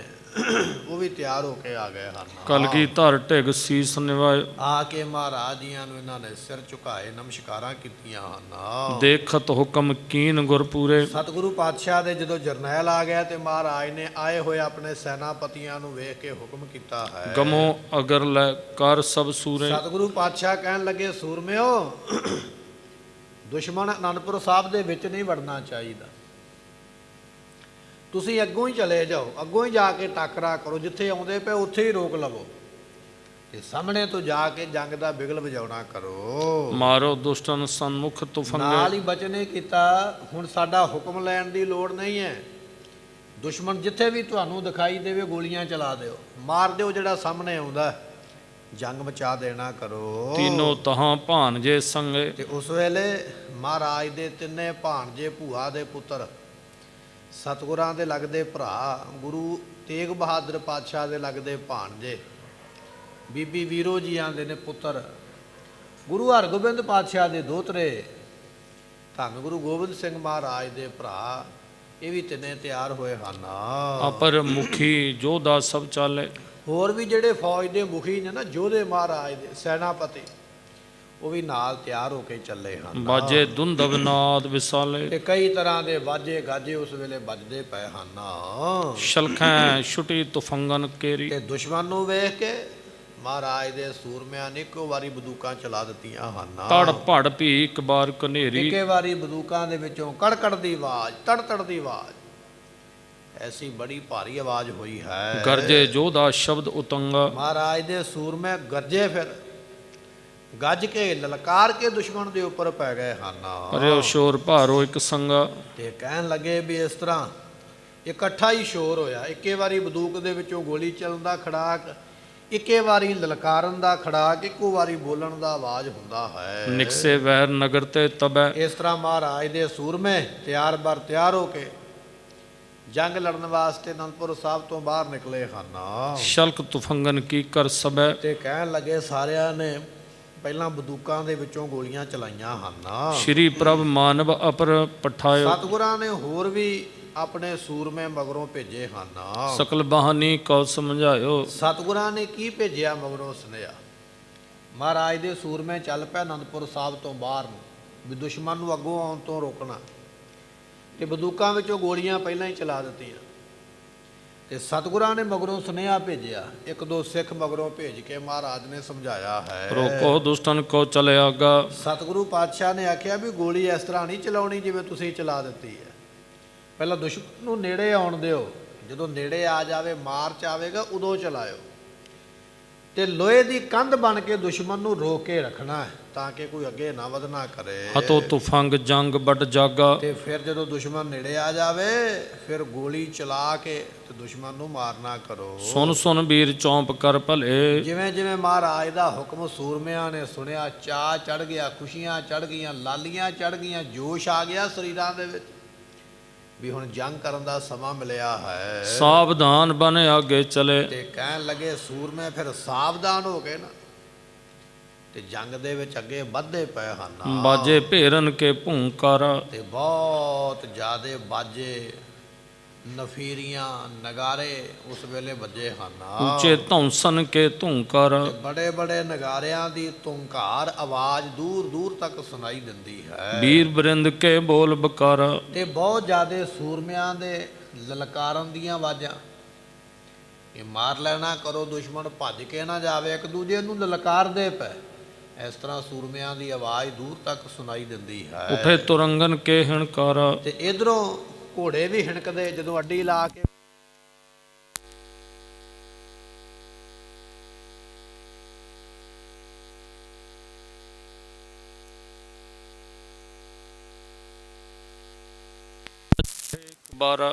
ਉਹ ਵੀ ਤਿਆਰ ਹੋ ਕੇ ਆ ਗਏ ਹਨ। ਕਲਗੀ ਧਰ ਢਿਗ ਸੀਸ ਨਿਵਾਇ। ਆ ਕੇ ਮਹਾਰਾਜ ਜੀਆਂ ਨੂੰ ਇਹਨਾਂ ਨੇ ਸਿਰ ਝੁਕਾਏ, ਨਮਸਕਾਰਾਂ ਕੀਤੀਆਂ ਹਨ। ਦੇਖਤ ਹੁਕਮ ਕੀਨ ਗੁਰਪੂਰੇ। ਸਤਿਗੁਰੂ ਪਾਤਸ਼ਾਹ ਦੇ ਜਦੋਂ ਜਰਨੈਲ ਆ ਗਿਆ ਤੇ ਮਹਾਰਾਜ ਨੇ ਆਏ ਹੋਏ ਆਪਣੇ ਸੈਨਾਪਤੀਆਂ ਨੂੰ ਵੇਖ ਕੇ ਹੁਕਮ ਕੀਤਾ ਹੈ, ਗਮੋ ਅਗਰ ਲੈ ਕਰ ਸਭ ਸੂਰੇ। ਸਤਿਗੁਰੂ ਪਾਤਸ਼ਾਹ ਕਹਿਣ ਲੱਗੇ, ਸੂਰਮਿਓ, ਦੁਸ਼ਮਣ ਅਨੰਦਪੁਰ ਸਾਹਿਬ ਦੇ ਵਿੱਚ ਨਹੀਂ ਵੜਨਾ ਚਾਹੀਦਾ। ਤੁਸੀਂ ਅੱਗੋਂ ਹੀ ਚਲੇ ਜਾਓ, ਅੱਗੋਂ ਹੀ ਜਾ ਕੇ ਟਾਕਰਾ ਕਰੋ, ਜਿੱਥੇ ਆਉਂਦੇ ਪਏ ਉੱਥੇ ਹੀ ਰੋਕ ਲਵੋ, ਤੇ ਸਾਹਮਣੇ ਤੋਂ ਜਾ ਕੇ ਜੰਗ ਦਾ ਬਿਗਲ ਵਜਾਉਣਾ ਕਰੋ। ਮਾਰੋ ਦੁਸ਼ਟਨ ਸਨਮੁਖ ਤੁਫੰਗੇ। ਨਾਲ ਹੀ ਬਚਨੇ ਕੀਤਾ, ਹੁਣ ਸਾਡਾ ਹੁਕਮ ਲੈਣ ਦੀ ਲੋੜ ਨਹੀਂ ਹੈ। ਦੁਸ਼ਮਣ ਜਿੱਥੇ ਵੀ ਤੁਹਾਨੂੰ ਦਿਖਾਈ ਦੇਵੇ ਗੋਲੀਆਂ ਚਲਾ ਦਿਓ, ਮਾਰ ਦਿਓ ਜਿਹੜਾ ਸਾਹਮਣੇ ਆਉਂਦਾ, ਜੰਗ ਮਚਾ ਦੇਣਾ ਕਰੋ। ਤੀਨੋਂ ਤਹਾਂ ਭਾਨਜੇ ਸੰਗੇ। ਤੇ ਉਸ ਵੇਲੇ ਮਹਾਰਾਜ ਦੇ ਤਿੰਨੇ ਭਾਣਜੇ, ਭੂਆ ਦੇ ਪੁੱਤਰ, ਸਤਿਗੁਰਾਂ ਦੇ ਲੱਗਦੇ ਭਰਾ, ਗੁਰੂ ਤੇਗ ਬਹਾਦਰ ਪਾਤਸ਼ਾਹ ਦੇ ਲੱਗਦੇ ਭਾਣਜੇ, ਬੀਬੀ ਵੀਰੋ ਜੀਆਂ ਦੇ ਨੇ ਪੁੱਤਰ, ਗੁਰੂ ਹਰਗੋਬਿੰਦ ਪਾਤਸ਼ਾਹ ਦੇ ਦੋਤਰੇ, ਧੰਨ ਗੁਰੂ ਗੋਬਿੰਦ ਸਿੰਘ ਮਹਾਰਾਜ ਦੇ ਭਰਾ, ਇਹ ਵੀ ਤਿੰਨੇ ਤਿਆਰ ਹੋਏ ਹਨ। ਅਪਰ ਮੁਖੀ ਜੋਧਾ ਸਭ ਚਾਲੇ। ਹੋਰ ਵੀ ਜਿਹੜੇ ਫੌਜ ਦੇ ਮੁਖੀ ਨੇ ਨਾ, ਯੋਧੇ ਮਹਾਰਾਜ ਦੇ ਸੈਨਾਪਤੀ, ਉਹ ਵੀ ਨਾਲ ਤਿਆਰ ਹੋ ਕੇ ਚੱਲੇ ਹਨ। ਬਾਜੇ ਦੁੰਦਬ ਨਾਦ ਵਿਸਾਲੇ। ਤੇ ਕਈ ਤਰ੍ਹਾਂ ਦੇ ਵਾਜੇ ਗਾਜੇ ਉਸ ਵੇਲੇ ਵੱਜਦੇ ਪਏ ਹਨ। ਸ਼ਲਖੈਂ ਛੁਟੀ ਤੁਫੰਗਨ ਕੇਰੀ। ਤੇ ਦੁਸ਼ਮਣ ਨੂੰ ਵੇਖ ਕੇ ਮਹਾਰਾਜ ਦੇ ਸੂਰਮਿਆਂ ਨੇ ਇੱਕੋ ਵਾਰੀ ਬੰਦੂਕਾਂ ਚਲਾ ਦਿੱਤੀਆਂ ਹਨ। ਤੜ ਭੜ ਭੀ ਇੱਕ ਬਾਰ ਕਨੇਰੀ। ਇੱਕੇ ਵਾਰੀ ਬੰਦੂਕਾਂ ਦੇ ਵਿੱਚੋਂ ਕੜਕੜ ਦੀ ਆਵਾਜ਼, ਤੜ ਦੀ ਆਵਾਜ਼, ਐਸੀ ਬੜੀ ਭਾਰੀ ਆਵਾਜ਼ ਹੋਈ ਹੈ। ਗਰਜੇ ਜੋਧਾ ਸ਼ਬਦ ਉਤੰਗਾ। ਮਹਾਰਾਜ ਦੇ ਸੂਰਮੇ ਗਰਜੇ, ਫਿਰ ਗੱਜ ਕੇ ਲਲਕਾਰ ਕੇ ਦੁਸ਼ਮਣ ਦੇ ਉੱਪਰ ਪੈ ਗਏ ਹਨ। ਪਰਿਓ ਸ਼ੋਰ ਭਾਰੋ ਇੱਕ ਸੰਗਾ। ਤੇ ਕਹਿਣ ਲੱਗੇ ਵੀ ਇਸ ਤਰ੍ਹਾਂ ਇਕੱਠਾ ਹੀ ਸ਼ੋਰ ਹੋਇਆ। ਇੱਕੇ ਵਾਰੀ ਬੰਦੂਕ ਦੇ ਵਿੱਚੋਂ ਗੋਲੀ ਚੱਲਣ ਦਾ ਖੜਾਕ, ਇੱਕੇ ਵਾਰੀ ਲਲਕਾਰਨ ਦਾ ਖੜਾਕ, ਇੱਕੋ ਵਾਰੀ ਬੋਲਣ ਦਾ ਆਵਾਜ਼ ਹੁੰਦਾ ਹੈ। ਨਿਕਸੇ ਵੈਰ ਨਗਰ ਤੇ ਤਬੈ। ਇਸ ਤਰ੍ਹਾਂ ਮਹਾਰਾਜ ਦੇ ਸੂਰਮੇ ਤਿਆਰ ਬਰ ਤਿਆਰ ਹੋ ਕੇ ਜੰਗ ਲੜਨ ਵਾਸਤੇ ਅਨੰਦਪੁਰ ਸਾਹਿਬ ਤੋਂ ਬਾਹਰ ਨਿਕਲੇ ਹਨ। ਸ਼ਲਕ ਤੁਫੰਗਨ ਕੀ ਕਰ ਸਬੈ। ਤੇ ਕਹਿਣ ਲੱਗੇ ਸਾਰਿਆਂ ਨੇ ਪਹਿਲਾਂ ਬੰਦੂਕਾਂ ਦੇ ਵਿੱਚੋਂ ਗੋਲੀਆਂ ਚਲਾਈਆਂ ਹਨ। ਸ਼੍ਰੀ ਪ੍ਰਭ ਮਾਨਵ ਅਪਰ ਪਠਾਇਓ। ਸਤਿਗੁਰਾਂ ਨੇ ਹੋਰ ਵੀ ਆਪਣੇ ਸੂਰਮੇ ਮਗਰੋਂ ਭੇਜੇ ਹਨ। ਸਕਲ ਬਹਾਨੀ ਕਉ ਸਮਝਾਇਓ। ਸਤਿਗੁਰਾਂ ਨੇ ਕੀ ਭੇਜਿਆ ਮਗਰੋਂ ਸੁਨੇਹਾ? ਮਹਾਰਾਜ ਦੇ ਸੂਰਮੇ ਚੱਲ ਪਏ ਅਨੰਦਪੁਰ ਸਾਹਿਬ ਤੋਂ ਬਾਹਰ ਨੂੰ, ਵੀ ਦੁਸ਼ਮਣ ਨੂੰ ਅੱਗੋਂ ਆਉਣ ਤੋਂ ਰੋਕਣਾ, ਤੇ ਬੰਦੂਕਾਂ ਵਿੱਚੋਂ ਗੋਲੀਆਂ ਪਹਿਲਾਂ ਹੀ ਚਲਾ ਦਿੱਤੀਆਂ। ਤੇ ਸਤਿਗੁਰਾਂ ਨੇ ਮਗਰੋਂ ਸੁਨੇਹਾ ਭੇਜਿਆ, ਇੱਕ ਦੋ ਸਿੱਖ ਮਗਰੋਂ ਭੇਜ ਕੇ ਮਹਾਰਾਜ ਨੇ ਸਮਝਾਇਆ ਹੈ। ਰੋਕੋ ਦੁਸ਼ਟਨ ਕੋ ਚਲੇ ਆਗਾ। ਸਤਿਗੁਰੂ ਪਾਤਸ਼ਾਹ ਨੇ ਆਖਿਆ ਵੀ ਗੋਲੀ ਇਸ ਤਰ੍ਹਾਂ ਨਹੀਂ ਚਲਾਉਣੀ ਜਿਵੇਂ ਤੁਸੀਂ ਚਲਾ ਦਿੱਤੀ ਹੈ। ਪਹਿਲਾਂ ਦੁਸ਼ਮਣ ਨੂੰ ਨੇੜੇ ਆਉਣ ਦਿਓ, ਜਦੋਂ ਨੇੜੇ ਆ ਜਾਵੇ, ਮਾਰਚ ਆਵੇਗਾ, ਉਦੋਂ ਚਲਾਇਓ। ਤੇ ਲੋਹੇ ਦੀ ਕੰਧ ਬਣ ਕੇ ਦੁਸ਼ਮਣ ਨੂੰ ਰੋਕ ਕੇ ਰੱਖਣਾ ਹੈ, ਤਾਂ ਕਿ ਕੋਈ ਅੱਗੇ ਨਾ ਵਧਣਾ ਕਰੇ। ਹਤੋ ਤੁਫੰਗ ਜੰਗ ਵੱਡ ਜਾਗਾ। ਤੇ ਫਿਰ ਜਦੋਂ ਦੁਸ਼ਮਣ ਨੇੜੇ ਆ ਜਾਵੇ, ਫਿਰ ਗੋਲੀ ਚਲਾ ਕੇ ਤੇ ਦੁਸ਼ਮਣ ਨੂੰ ਮਾਰਨਾ ਕਰੋ। ਸੁਨ ਸੁਨ ਵੀਰ ਚੌਂਪ ਕਰ ਭਲੇ। ਜਿਵੇਂ ਜਿਵੇਂ ਮਹਾਰਾਜ ਦਾ ਹੁਕਮ ਸੂਰਮਿਆਂ ਨੇ ਸੁਣਿਆ, ਚਾਅ ਚੜ ਗਿਆ, ਖੁਸ਼ੀਆਂ ਚੜ ਗਈਆਂ, ਲਾਲੀਆਂ ਚੜ ਗਈਆਂ, ਜੋਸ਼ ਆ ਗਿਆ ਸਰੀਰਾਂ ਦੇ ਵਿੱਚ ਵੀ ਹੁਣ ਜੰਗ ਕਰਨ ਦਾ ਸਮਾਂ ਮਿਲਿਆ ਹੈ। ਸਾਵਧਾਨ ਬਨ ਆਗੇ ਚਲੇ। ਤੇ ਕਹਿਣ ਲੱਗੇ ਸੂਰਮੇ ਫਿਰ ਸਾਵਧਾਨ ਹੋ ਗਏ ਨਾ, ਤੇ ਜੰਗ ਦੇ ਵਿੱਚ ਅੱਗੇ ਵੱਧਦੇ ਪਏ ਹਨ। ਬਾਜੇ ਭੇਰਨ ਕੇ ਭੂੰਕਾਰਾ। ਤੇ ਬਹੁਤ ਜ਼ਿਆਦੇ ਬਾਜੇ, ਨਫੀਰੀਆਂ, ਨਗਾਰੇ ਉਸ ਵੇਲੇ ਵੱਜੇ ਹਨ। ਉੱਚੇ ਧੌਂਸਨ ਕੇ ਧੂੰਕਾਰ। ਬੜੇ ਬੜੇ ਨਗਾਰਿਆਂ ਦੀ ਧੁੰਕਾਰ ਆਵਾਜ਼ ਦੂਰ ਦੂਰ ਤੱਕ ਸੁਣਾਈ ਦਿੰਦੀ ਹੈ। ਵੀਰ ਬਰਿੰਦ ਕੇ ਬੋਲ ਬਕਾਰਾ। ਤੇ ਬਹੁਤ ਜ਼ਿਆਦੇ ਸੂਰਮਿਆਂ ਦੇ ਲਲਕਾਰਨ ਦੀਆਂ ਆਵਾਜ਼ਾਂ, ਇਹ ਮਾਰ ਲੈਣਾ ਕਰੋ, ਦੁਸ਼ਮਣ ਭੱਜ ਕੇ ਨਾ ਜਾਵੇ, ਇੱਕ ਦੂਜੇ ਨੂੰ ਲਲਕਾਰਦੇ ਪਏ। ਇਸ ਤਰ੍ਹਾਂ ਸੂਰਮਿਆਂ ਦੀ ਆਵਾਜ਼ ਦੂਰ ਤੱਕ ਸੁਣਾਈ ਦਿੰਦੀ ਹੈ। ਉਠੇ ਤੁਰੰਗਨ ਕੇ ਹਣਕਾਰਾ। ਤੇ ਇਧਰੋਂ ਘੋੜੇ ਵੀ ਹਿਣਕਦੇ ਜਦੋਂ ਅੱਡੀ ਲਾ ਕੇ।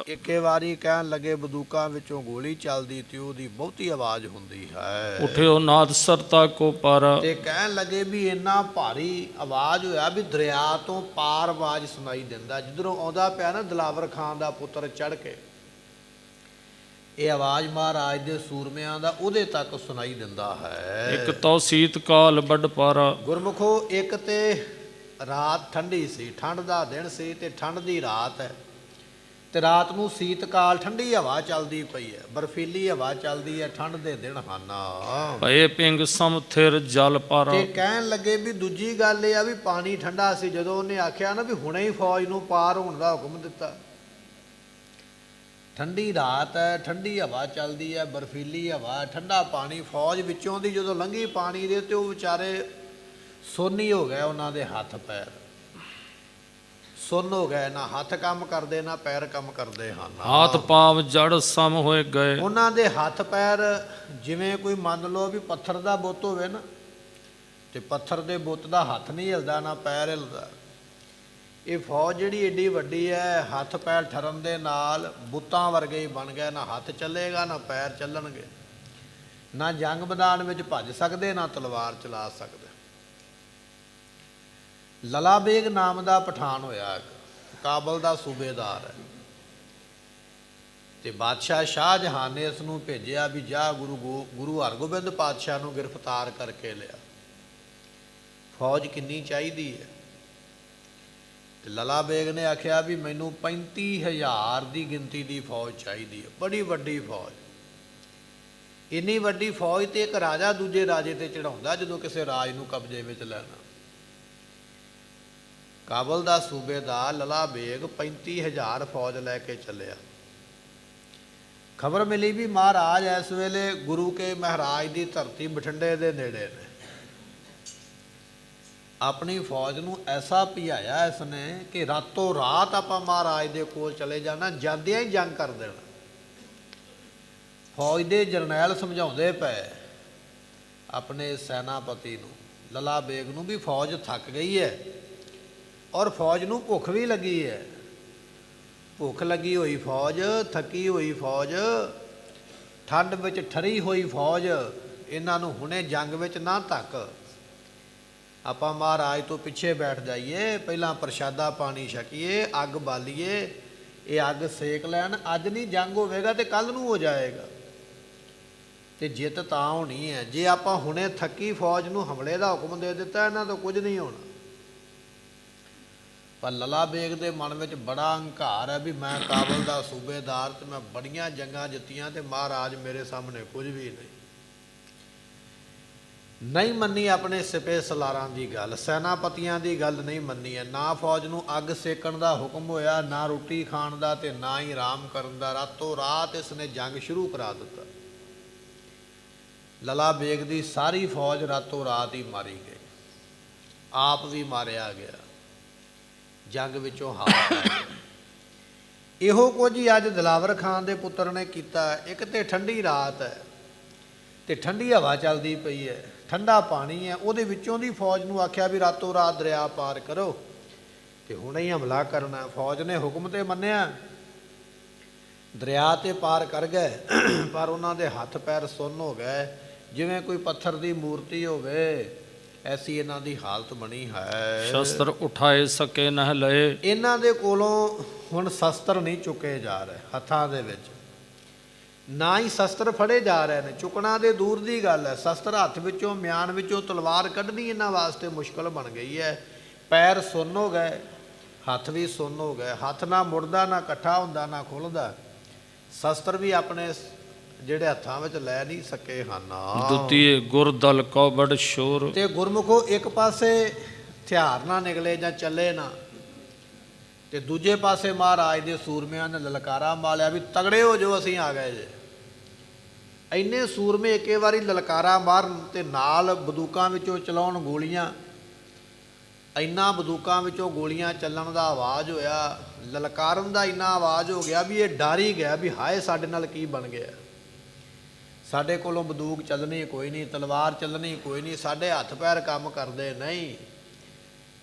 ਇੱਕੇ ਵਾਰੀ ਕਹਿਣ ਲੱਗੇ ਬੰਦੂਕਾਂ ਵਿੱਚੋਂ ਗੋਲੀ ਚੱਲਦੀ ਤੇ ਉਹਦੀ ਬਹੁਤੀ ਆਵਾਜ਼ ਹੁੰਦੀ ਹੈ। ਉਠਿਓ ਨਾਦ ਸਰਤਾ ਕੋ ਪਾਰਾ। ਤੇ ਕਹਿਣ ਲੱਗੇ ਵੀ ਇੰਨਾ ਭਾਰੀ ਆਵਾਜ਼ ਹੋਇਆ ਵੀ ਦਰਿਆ ਤੋਂ ਪਾਰ ਆਵਾਜ਼ ਸੁਣਾਈ ਦਿੰਦਾ। ਜਿੱਧਰੋਂ ਆਉਂਦਾ ਪਿਆ ਨਾ ਦਿਲਾਵਰ ਖਾਨ ਦਾ ਪੁੱਤਰ ਚੜ ਕੇ, ਇਹ ਆਵਾਜ਼ ਮਹਾਰਾਜ ਦੇ ਸੂਰਮਿਆਂ ਦਾ ਉਹਦੇ ਤੱਕ ਸੁਣਾਈ ਦਿੰਦਾ ਹੈ। ਇੱਕ ਤੋ ਸੀਤ ਕਾਲ ਵੱਡ ਪਾਰਾ। ਗੁਰਮੁਖੋ, ਇੱਕ ਤੇ ਰਾਤ ਠੰਡੀ ਸੀ, ਠੰਡ ਦਾ ਦਿਨ ਸੀ ਤੇ ਠੰਡ ਦੀ ਰਾਤ ਹੈ, ਤੇ ਰਾਤ ਨੂੰ ਸੀਤਕਾਲ ਠੰਡੀ ਹਵਾ ਚੱਲਦੀ ਪਈ ਹੈ, ਬਰਫੀਲੀ ਹਵਾ ਚੱਲਦੀ ਹੈ, ਠੰਡ ਦੇ ਦਿਨ ਹਨ। ਭਏ ਪਿੰਗ ਸਮਥਿਰ ਜਲ ਪਾਰਾ। ਤੇ ਕਹਿਣ ਲੱਗੇ ਵੀ ਦੂਜੀ ਗੱਲ ਇਹ ਆ ਵੀ ਪਾਣੀ ਠੰਡਾ ਸੀ। ਜਦੋਂ ਉਹਨੇ ਆਖਿਆ ਨਾ ਵੀ ਹੁਣੇ ਹੀ ਫੌਜ ਨੂੰ ਪਾਰ ਹੋਣ ਦਾ ਹੁਕਮ ਦਿੱਤਾ, ਠੰਡੀ ਰਾਤ ਹੈ, ਠੰਡੀ ਹਵਾ ਚੱਲਦੀ ਹੈ, ਬਰਫੀਲੀ ਹਵਾ, ਠੰਡਾ ਪਾਣੀ, ਫੌਜ ਵਿੱਚੋਂ ਦੀ ਜਦੋਂ ਲੰਘੀ ਪਾਣੀ ਦੇ, ਤੇ ਉਹ ਵਿਚਾਰੇ ਸੋਨੀ ਹੋ ਗਏ, ਉਹਨਾਂ ਦੇ ਹੱਥ ਪੈਰ ਸੁੰਨ ਹੋ ਗਏ, ਨਾ ਹੱਥ ਕੰਮ ਕਰਦੇ ਨਾ ਪੈਰ ਕੰਮ ਕਰਦੇ ਹਨ। ਹਾਥ ਪਾਵ ਜੜ ਸਮ ਹੋਏ ਗਏ। ਉਹਨਾਂ ਦੇ ਹੱਥ ਪੈਰ ਜਿਵੇਂ ਕੋਈ ਮੰਨ ਲਓ ਵੀ ਪੱਥਰ ਦਾ ਬੁੱਤ ਹੋਵੇ ਨਾ, ਤੇ ਪੱਥਰ ਦੇ ਬੁੱਤ ਦਾ ਹੱਥ ਨਹੀਂ ਹਿਲਦਾ ਨਾ ਪੈਰ ਹਿਲਦਾ। ਇਹ ਫੌਜ ਜਿਹੜੀ ਏਡੀ ਵੱਡੀ ਹੈ, ਹੱਥ ਪੈਰ ਠਰਨ ਦੇ ਨਾਲ ਬੁੱਤਾਂ ਵਰਗੇ ਹੀ ਬਣ ਗਏ, ਨਾ ਹੱਥ ਚੱਲੇਗਾ ਨਾ ਪੈਰ ਚੱਲਣਗੇ, ਨਾ ਜੰਗ ਮੈਦਾਨ ਵਿੱਚ ਭੱਜ ਸਕਦੇ ਨਾ ਤਲਵਾਰ ਚਲਾ ਸਕਦੇ। ਲਲਾ ਬੇਗ ਨਾਮ ਦਾ ਪਠਾਨ ਹੋਇਆ, ਕਾਬਲ ਦਾ ਸੂਬੇਦਾਰ ਹੈ, ਤੇ ਬਾਦਸ਼ਾਹ ਸ਼ਾਹਜਹਾਨ ਨੇ ਇਸ ਨੂੰ ਭੇਜਿਆ ਵੀ ਜਾ ਗੁਰੂ ਹਰਗੋਬਿੰਦ ਪਾਤਸ਼ਾਹ ਨੂੰ ਗ੍ਰਿਫਤਾਰ ਕਰਕੇ ਲਿਆ। ਫੌਜ ਕਿੰਨੀ ਚਾਹੀਦੀ ਹੈ? ਤੇ ਲਲਾ ਬੇਗ ਨੇ ਆਖਿਆ ਵੀ ਮੈਨੂੰ 35,000 ਦੀ ਗਿਣਤੀ ਦੀ ਫੌਜ ਚਾਹੀਦੀ ਹੈ, ਬੜੀ ਵੱਡੀ ਫੌਜ। ਇੰਨੀ ਵੱਡੀ ਫੌਜ ਤੇ ਇੱਕ ਰਾਜਾ ਦੂਜੇ ਰਾਜੇ ਤੇ ਚੜਾਉਂਦਾ ਜਦੋਂ ਕਿਸੇ ਰਾਜ ਨੂੰ ਕਬਜ਼ੇ ਵਿੱਚ ਲੈਣਾ। ਕਾਬਲ ਦਾ ਸੂਬੇਦਾਰ ਲਲਾ ਬੇਗ 35,000 ਫੌਜ ਲੈ ਕੇ ਚੱਲਿਆ। ਖਬਰ ਮਿਲੀ ਵੀ ਮਹਾਰਾਜ ਇਸ ਵੇਲੇ ਗੁਰੂ ਕੇ ਮਹਾਰਾਜ ਦੀ ਧਰਤੀ ਬਠਿੰਡੇ ਦੇ ਨੇੜੇ ਨੇ। ਆਪਣੀ ਫੌਜ ਨੂੰ ਐਸਾ ਭਿਆਇਆ ਇਸ ਨੇ ਕਿ ਰਾਤੋਂ ਰਾਤ ਆਪਾਂ ਮਹਾਰਾਜ ਦੇ ਕੋਲ ਚਲੇ ਜਾਣਾ, ਜਾਂਦਿਆਂ ਹੀ ਜੰਗ ਕਰ ਦੇਣਾ। ਫੌਜ ਦੇ ਜਰਨੈਲ ਸਮਝਾਉਂਦੇ ਪਏ ਆਪਣੇ ਸੈਨਾਪਤੀ ਨੂੰ, ਲਲਾ ਬੇਗ ਨੂੰ, ਵੀ ਫੌਜ ਥੱਕ ਗਈ ਹੈ ਔਰ ਫੌਜ ਨੂੰ ਭੁੱਖ ਵੀ ਲੱਗੀ ਹੈ। ਭੁੱਖ ਲੱਗੀ ਹੋਈ ਫੌਜ, ਥੱਕੀ ਹੋਈ ਫੌਜ, ਠੰਡ ਵਿੱਚ ਠਰੀ ਹੋਈ ਫੌਜ, ਇਹਨਾਂ ਨੂੰ ਹੁਣੇ ਜੰਗ ਵਿੱਚ ਨਾ ਧੱਕ। ਆਪਾਂ ਮਹਾਰਾਜ ਤੋਂ ਪਿੱਛੇ ਬੈਠ ਜਾਈਏ, ਪਹਿਲਾਂ ਪ੍ਰਸ਼ਾਦਾ ਪਾਣੀ ਛਕੀਏ, ਅੱਗ ਬਾਲੀਏ, ਇਹ ਅੱਗ ਸੇਕ ਲੈਣ। ਅੱਜ ਨਹੀਂ ਜੰਗ ਹੋਵੇਗਾ ਤੇ ਕੱਲ੍ਹ ਨੂੰ ਹੋ ਜਾਏਗਾ। ਤੇ ਜਿੱਤ ਤਾਂ ਹੋਣੀ ਹੈ। ਜੇ ਆਪਾਂ ਹੁਣੇ ਥੱਕੀ ਫੌਜ ਨੂੰ ਹਮਲੇ ਦਾ ਹੁਕਮ ਦੇ ਦਿੱਤਾ, ਇਹਨਾਂ ਤੋਂ ਕੁਝ ਨਹੀਂ ਹੋਣਾ। ਪਰ ਲੱਲਾ ਬੇਗ ਦੇ ਮਨ ਵਿੱਚ ਬੜਾ ਹੰਕਾਰ ਹੈ ਵੀ ਮੈਂ ਕਾਬਲ ਦਾ ਸੂਬੇਦਾਰ ਤੇ ਮੈਂ ਬੜੀਆਂ ਜੰਗਾਂ ਜਿੱਤੀਆਂ ਤੇ ਮਹਾਰਾਜ ਮੇਰੇ ਸਾਹਮਣੇ ਕੁਝ ਵੀ ਨਹੀਂ ਮੰਨੀ ਆਪਣੇ ਸਿਪੇ ਸਲਾਰਾਂ ਦੀ ਗੱਲ, ਸੈਨਾਪਤੀਆਂ ਦੀ ਗੱਲ ਨਹੀਂ ਮੰਨੀ ਹੈ। ਨਾ ਫੌਜ ਨੂੰ ਅੱਗ ਸੇਕਣ ਦਾ ਹੁਕਮ ਹੋਇਆ, ਨਾ ਰੋਟੀ ਖਾਣ ਦਾ ਤੇ ਨਾ ਹੀ ਆਰਾਮ ਕਰਨ ਦਾ। ਰਾਤੋਂ ਰਾਤ ਇਸ ਨੇ ਜੰਗ ਸ਼ੁਰੂ ਕਰਾ ਦਿੱਤਾ। ਲੱਲਾ ਬੇਗ ਦੀ ਸਾਰੀ ਫੌਜ ਰਾਤੋਂ ਰਾਤ ਹੀ ਮਾਰੀ ਗਈ, ਆਪ ਵੀ ਮਾਰਿਆ ਗਿਆ, ਜੰਗ ਵਿੱਚੋਂ ਹਾਰ ਪੈ ਗਿਆ। ਇਹੋ ਕੁਝ ਹੀ ਅੱਜ ਦਿਲਾਵਰ ਖਾਨ ਦੇ ਪੁੱਤਰ ਨੇ ਕੀਤਾ। ਇੱਕ ਤੇ ਠੰਡੀ ਰਾਤ ਹੈ ਤੇ ਠੰਡੀ ਹਵਾ ਚੱਲਦੀ ਪਈ ਹੈ, ਠੰਡਾ ਪਾਣੀ ਹੈ, ਉਹਦੇ ਵਿੱਚੋਂ ਦੀ ਫੌਜ ਨੂੰ ਆਖਿਆ ਵੀ ਰਾਤੋਂ ਰਾਤ ਦਰਿਆ ਪਾਰ ਕਰੋ ਤੇ ਹੁਣੇ ਹੀ ਹਮਲਾ ਕਰਨਾ। ਫੌਜ ਨੇ ਹੁਕਮ ਤੇ ਮੰਨਿਆ, ਦਰਿਆ ਤੇ ਪਾਰ ਕਰ ਗਏ, ਪਰ ਉਹਨਾਂ ਦੇ ਹੱਥ ਪੈਰ ਸੁੰਨ ਹੋ ਗਏ ਜਿਵੇਂ ਕੋਈ ਪੱਥਰ ਦੀ ਮੂਰਤੀ ਹੋਵੇ, ਐਸੀ ਇਹਨਾਂ ਦੀ ਹਾਲਤ ਬਣੀ ਹੈ। ਸ਼ਸਤਰ ਉਠਾਏ ਸਕੇ ਨਹਿ ਲਏ। ਇਹਨਾਂ ਦੇ ਕੋਲੋਂ ਹੁਣ ਸ਼ਸਤਰ ਨਹੀਂ ਚੁੱਕੇ ਜਾ ਰਹੇ, ਹੱਥਾਂ ਦੇ ਵਿੱਚ ਨਾ ਹੀ ਸ਼ਸਤਰ ਫੜੇ ਜਾ ਰਹੇ ਨੇ। ਚੁੱਕਣਾ ਦੇ ਦੂਰ ਦੀ ਗੱਲ ਹੈ, ਸ਼ਸਤਰ ਹੱਥ ਵਿੱਚੋਂ, ਮਿਆਨ ਵਿੱਚੋਂ ਤਲਵਾਰ ਕੱਢਣੀ ਇਹਨਾਂ ਵਾਸਤੇ ਮੁਸ਼ਕਲ ਬਣ ਗਈ ਹੈ। ਪੈਰ ਸੁੰਨ ਹੋ ਗਏ, ਹੱਥ ਵੀ ਸੁੰਨ ਹੋ ਗਏ, ਹੱਥ ਨਾ ਮੁੜਦਾ, ਨਾ ਇਕੱਠਾ ਹੁੰਦਾ, ਨਾ ਖੁੱਲ੍ਹਦਾ। ਸ਼ਸਤਰ ਵੀ ਆਪਣੇ ਜਿਹੜੇ ਹੱਥਾਂ ਵਿੱਚ ਲੈ ਨਹੀਂ ਸਕੇ ਹਨ। ਦੁਤੀਏ ਗੁਰ ਦਲ ਕੋ ਬੜ ਸ਼ੋਰ। ਤੇ ਗੁਰਮੁਖੋ ਇੱਕ ਪਾਸੇ ਹਥਿਆਰ ਨਾ ਨਿਕਲੇ ਜਾਂ ਚੱਲੇ ਨਾ, ਤੇ ਦੂਜੇ ਪਾਸੇ ਮਹਾਰਾਜ ਦੇ ਸੂਰਮਿਆਂ ਨੇ ਲਲਕਾਰਾ ਮਾਰਿਆ ਵੀ ਤਗੜੇ ਹੋ ਜੋ, ਅਸੀਂ ਆ ਗਏ ਜੇ। ਇੰਨੇ ਸੂਰਮੇ ਇੱਕੇ ਵਾਰੀ ਲਲਕਾਰਾ ਮਾਰਨ ਤੇ ਨਾਲ ਬੰਦੂਕਾਂ ਵਿੱਚੋਂ ਚਲਾਉਣ ਗੋਲੀਆਂ। ਇੰਨਾ ਬੰਦੂਕਾਂ ਵਿੱਚੋਂ ਗੋਲੀਆਂ ਚੱਲਣ ਦਾ ਆਵਾਜ਼ ਹੋਇਆ, ਲਲਕਾਰਨ ਦਾ ਇੰਨਾ ਆਵਾਜ਼ ਹੋ ਗਿਆ ਵੀ ਇਹ ਡਰ ਹੀ ਗਿਆ ਵੀ ਹਾਏ ਸਾਡੇ ਨਾਲ ਕੀ ਬਣ ਗਿਆ। ਸਾਡੇ ਕੋਲੋਂ ਬੰਦੂਕ ਚੱਲਣੀ ਕੋਈ ਨਹੀਂ, ਤਲਵਾਰ ਚੱਲਣੀ ਕੋਈ ਨਹੀਂ, ਸਾਡੇ ਹੱਥ ਪੈਰ ਕੰਮ ਕਰਦੇ ਨਹੀਂ,